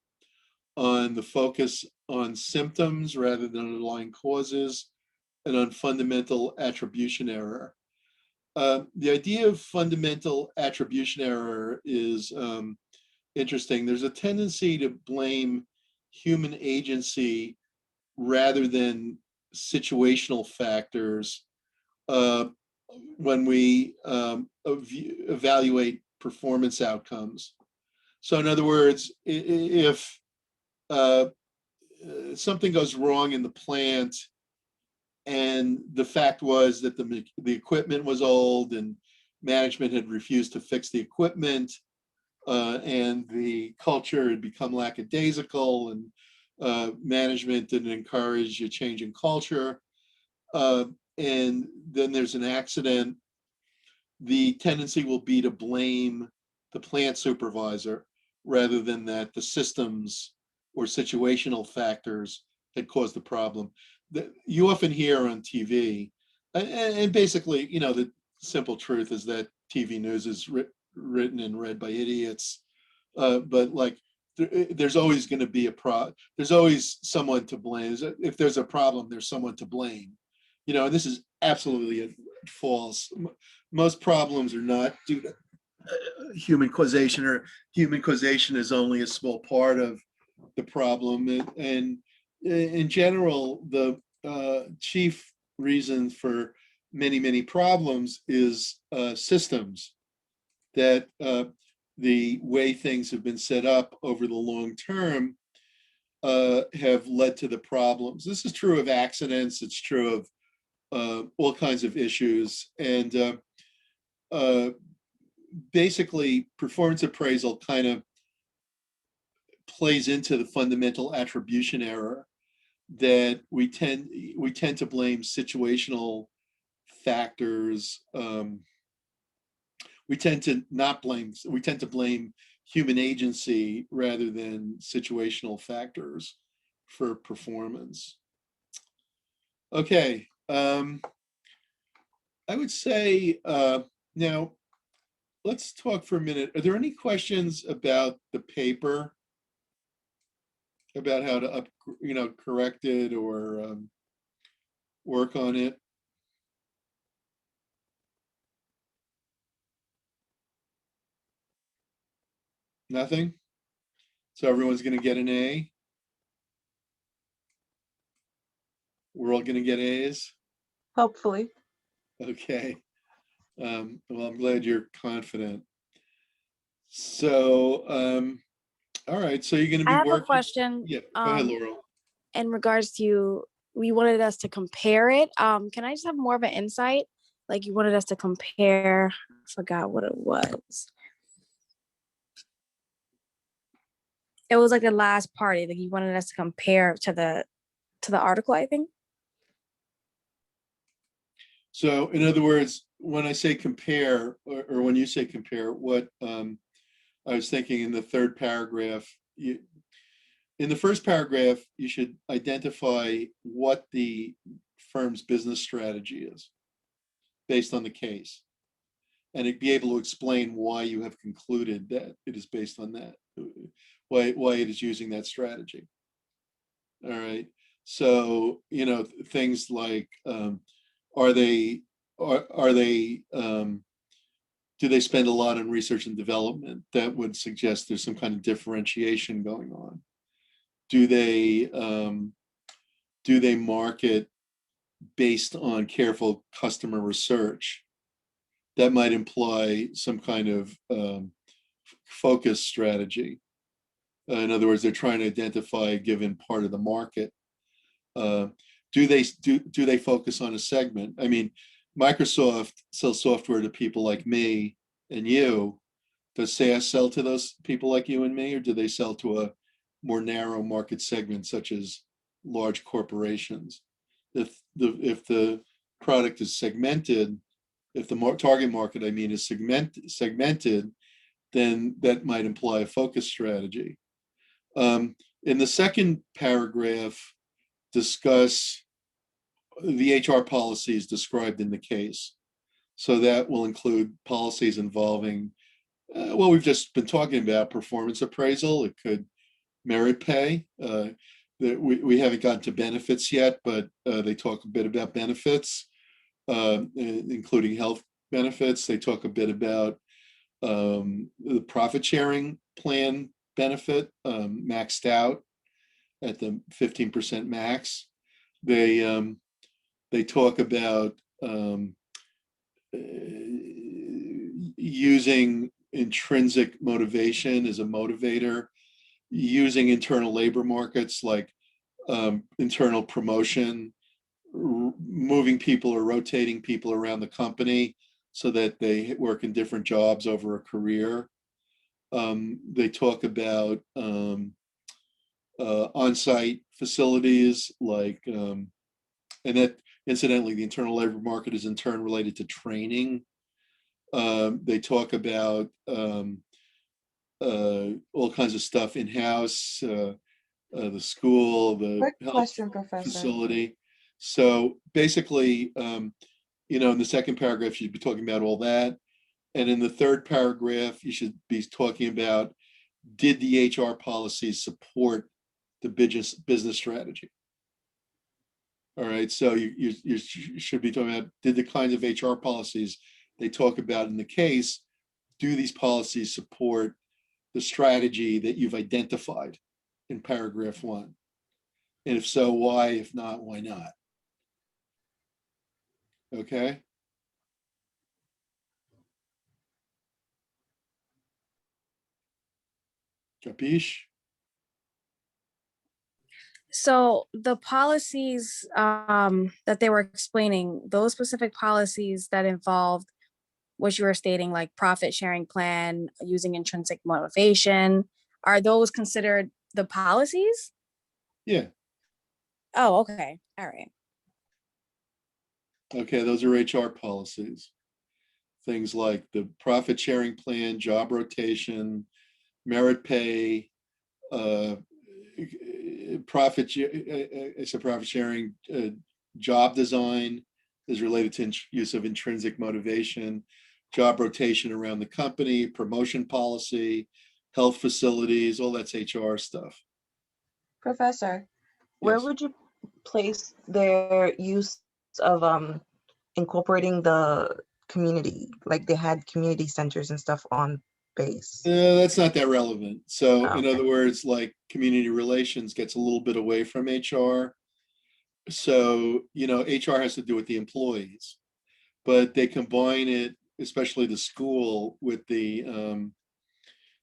on the focus on symptoms rather than underlying causes, and on fundamental attribution error. The idea of fundamental attribution error is interesting. There's a tendency to blame human agency rather than situational factors when we evaluate performance outcomes. So in other words, if something goes wrong in the plant and the fact was that the equipment was old and management had refused to fix the equipment, and the culture had become lackadaisical, and management didn't encourage a change in culture, and then there's an accident, the tendency will be to blame the plant supervisor rather than that the systems or situational factors had caused the problem. You often hear on TV, and basically, the simple truth is that TV news is written and read by idiots, but like there's always going to be there's always someone to blame. If there's a problem, there's someone to blame. This is absolutely false. Most problems are not due to human causation, or human causation is only a small part of the problem. And in general, the chief reason for many problems is systems, that the way things have been set up over the long term have led to the problems. This is true of accidents. It's true of all kinds of issues. And basically, performance appraisal kind of plays into the fundamental attribution error that we tend to blame situational factors. We tend to blame human agency rather than situational factors for performance. Okay, I would say now let's talk for a minute. Are there any questions about the paper, about how to correct it or work on it? Nothing? So everyone's going to get an A? We're all going to get A's? Hopefully. Okay. Well, I'm glad you're confident. So, all right. So you're going to be I have working. a question. Yeah, go ahead, Laurel. In regards to, we wanted us to compare it. Can I just have more of an insight? Like you wanted us to compare, I forgot what it was. It was like the last party, like you wanted us to compare to the article, I think. So in other words, when I say compare, or when you say compare, what I was thinking in the third paragraph, in the first paragraph, you should identify what the firm's business strategy is based on the case, and be able to explain why you have concluded that it is based on that, why it is using that strategy. All right. So, things like, do they spend a lot on research and development? That would suggest there's some kind of differentiation going on. Do they market based on careful customer research? That might imply some kind of focus strategy. In other words, they're trying to identify a given part of the market. Do they focus on a segment? I mean, Microsoft sells software to people like me and you. Does SaaS sell to those people like you and me, or do they sell to a more narrow market segment, such as large corporations? If the product is segmented, if the target market, I mean, is segmented, then that might imply a focus strategy. In the second paragraph, discuss the HR policies described in the case. So that will include policies involving, well, we've just been talking about performance appraisal. It could merit pay. That we haven't gotten to benefits yet, but they talk a bit about benefits, including health benefits. They talk a bit about the profit sharing plan benefit, maxed out at the 15% max. They talk about using intrinsic motivation as a motivator, using internal labor markets like internal promotion, moving people or rotating people around the company so that they work in different jobs over a career. They talk about on-site facilities like, and that incidentally, the internal labor market is in turn related to training. They talk about all kinds of stuff in-house, the school, the Quick health question, Professor. facility. So basically, you know, in the second paragraph, you'd be talking about all that. And in the third paragraph, you should be talking about, did the HR policies support the business strategy? All right, so you should be talking about, did the kinds of HR policies they talk about in the case, do these policies support the strategy that you've identified in paragraph 1? And if so, why? If not, why not? Okay. Capiche? So the policies that they were explaining, those specific policies that involved what you were stating, like profit sharing plan, using intrinsic motivation, are those considered the policies? Yeah. Oh, okay. All right. Okay, those are HR policies. Things like the profit sharing plan, job rotation, merit pay, profit sharing, job design is related to use of intrinsic motivation, job rotation around the company, promotion policy, health facilities, all that's HR stuff. Professor, where Yes. would you place their use of incorporating the community? Like they had community centers and stuff on base. That's not that relevant. So in Okay. other words, like community relations gets a little bit away from HR. So, you know, HR has to do with the employees, but they combine it, especially the school, with the,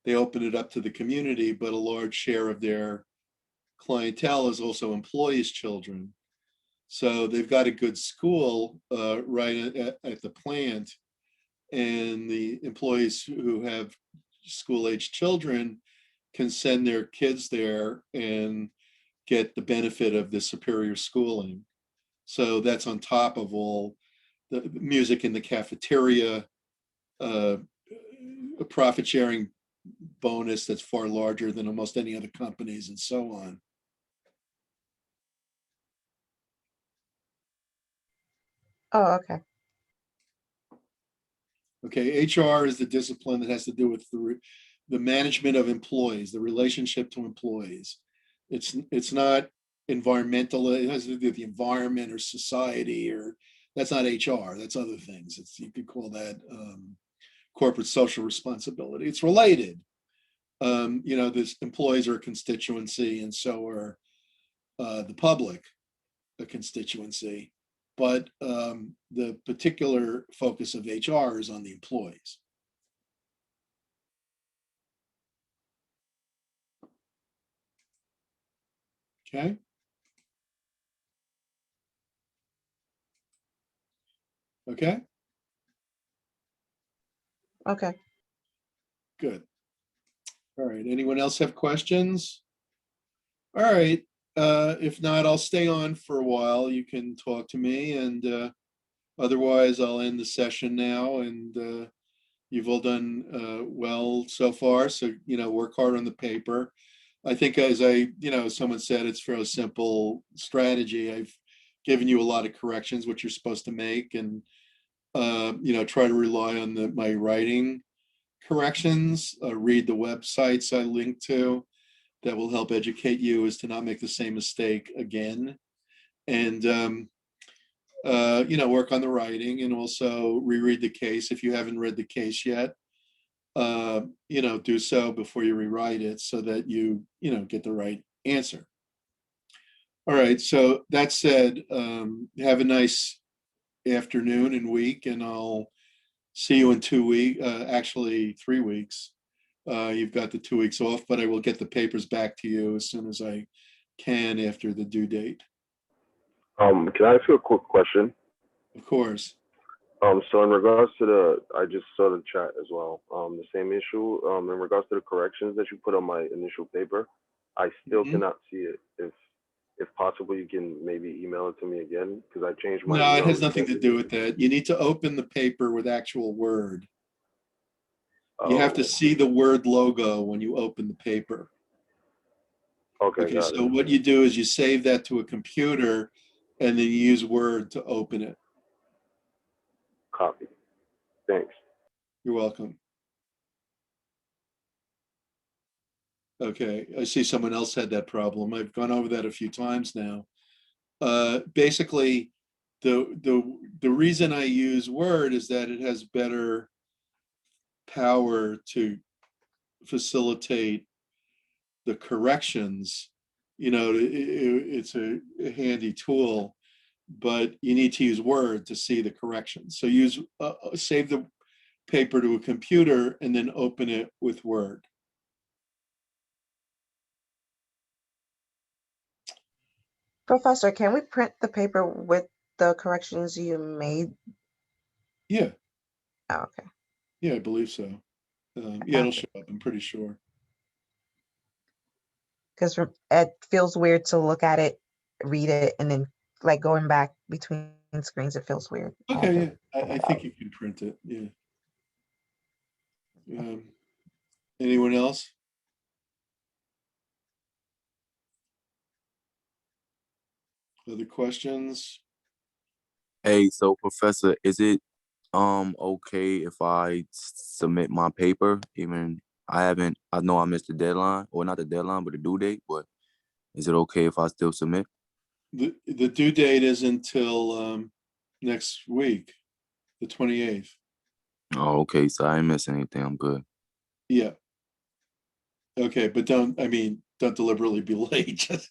they open it up to the community, but a large share of their clientele is also employees' children. So they've got a good school right at the plant, and the employees who have school-age children can send their kids there and get the benefit of the superior schooling. So that's on top of all the music in the cafeteria, a profit sharing bonus that's far larger than almost any other companies, and so on. Oh, okay. Okay, HR is the discipline that has to do with the management of employees, the relationship to employees. It's not environmental, it has to do with the environment or society, or that's not HR, that's other things. You could call that corporate social responsibility. It's related. You know, this employees are a constituency, and so are the public a constituency. But the particular focus of HR is on the employees. Okay. Okay. Okay. Good. All right. Anyone else have questions? All right. If not, I'll stay on for a while. You can talk to me, and otherwise I'll end the session now. And you've all done well so far. So, you know, work hard on the paper. I think, as someone said, it's fairly simple strategy. I've given you a lot of corrections, what you're supposed to make. And try to rely on my writing corrections, read the websites I link to that will help educate you as to not make the same mistake again. And, work on the writing and also reread the case. If you haven't read the case yet, do so before you rewrite it so that you get the right answer. All right, so that said, have a nice afternoon and week, and I'll see you in 2 weeks, actually 3 weeks. You've got the 2 weeks off, but I will get the papers back to you as soon as I can after the due date. Can I ask you a quick question? Of course. So in regards to I just saw the chat as well. The same issue. In regards to the corrections that you put on my initial paper, I still cannot see it. If possible, you can maybe email it to me again because I changed my. No, it has nothing to do with that. You need to open the paper with actual Word. You have to see the Word logo when you open the paper. Okay, so what you do is you save that to a computer and then you use Word to open it. Copy. Thanks. You're welcome. Okay, I see someone else had that problem. I've gone over that a few times now. Basically, the reason I use Word is that it has better power to facilitate the corrections. It's a handy tool, but you need to use Word to see the corrections. So save the paper to a computer and then open it with Word. Professor, can we print the paper with the corrections you made? Yeah. Oh, okay. Yeah, I believe so. Yeah, it'll show up, I'm pretty sure. Because it feels weird to look at it, read it, and then like going back between screens, it feels weird. Okay, yeah, I think you can print it, yeah. Anyone else? Other questions? Hey, so Professor, is it okay if I submit my paper? Even I know I missed the deadline, or not the deadline, but the due date, but is it okay if I still submit? The due date is until next week, the 28th. Oh, okay, so I ain't missing anything. I'm good. Yeah. Okay, but don't deliberately be late. Just,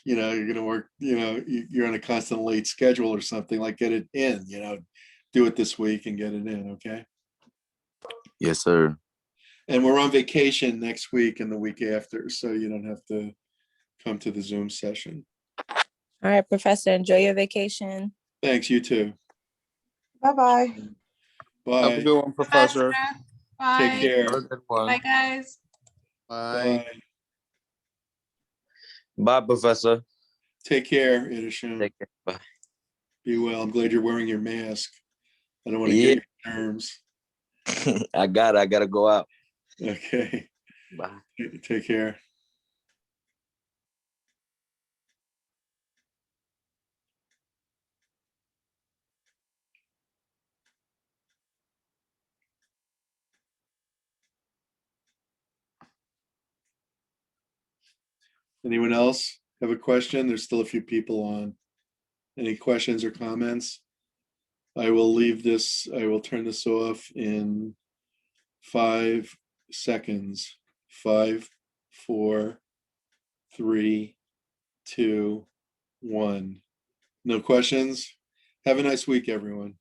you're gonna work, you're on a constant late schedule or something, like get it in, do it this week and get it in, okay? Yes, sir. And we're on vacation next week and the week after, so you don't have to come to the Zoom session. All right, Professor, enjoy your vacation. Thanks, you too. Bye-bye. Bye. Have a good one, Professor. Bye. Take care. Have a good one. Bye, guys. Bye. Bye, Professor. Take care, Idisham. Take care. Bye. Be well. I'm glad you're wearing your mask. I don't want to Yeah. get your germs. I gotta go out. Okay. Bye. Take care. Anyone else have a question? There's still a few people on. Any questions or comments? I will turn this off in 5 seconds. 5, 4, 3, 2, 1. No questions? Have a nice week, everyone.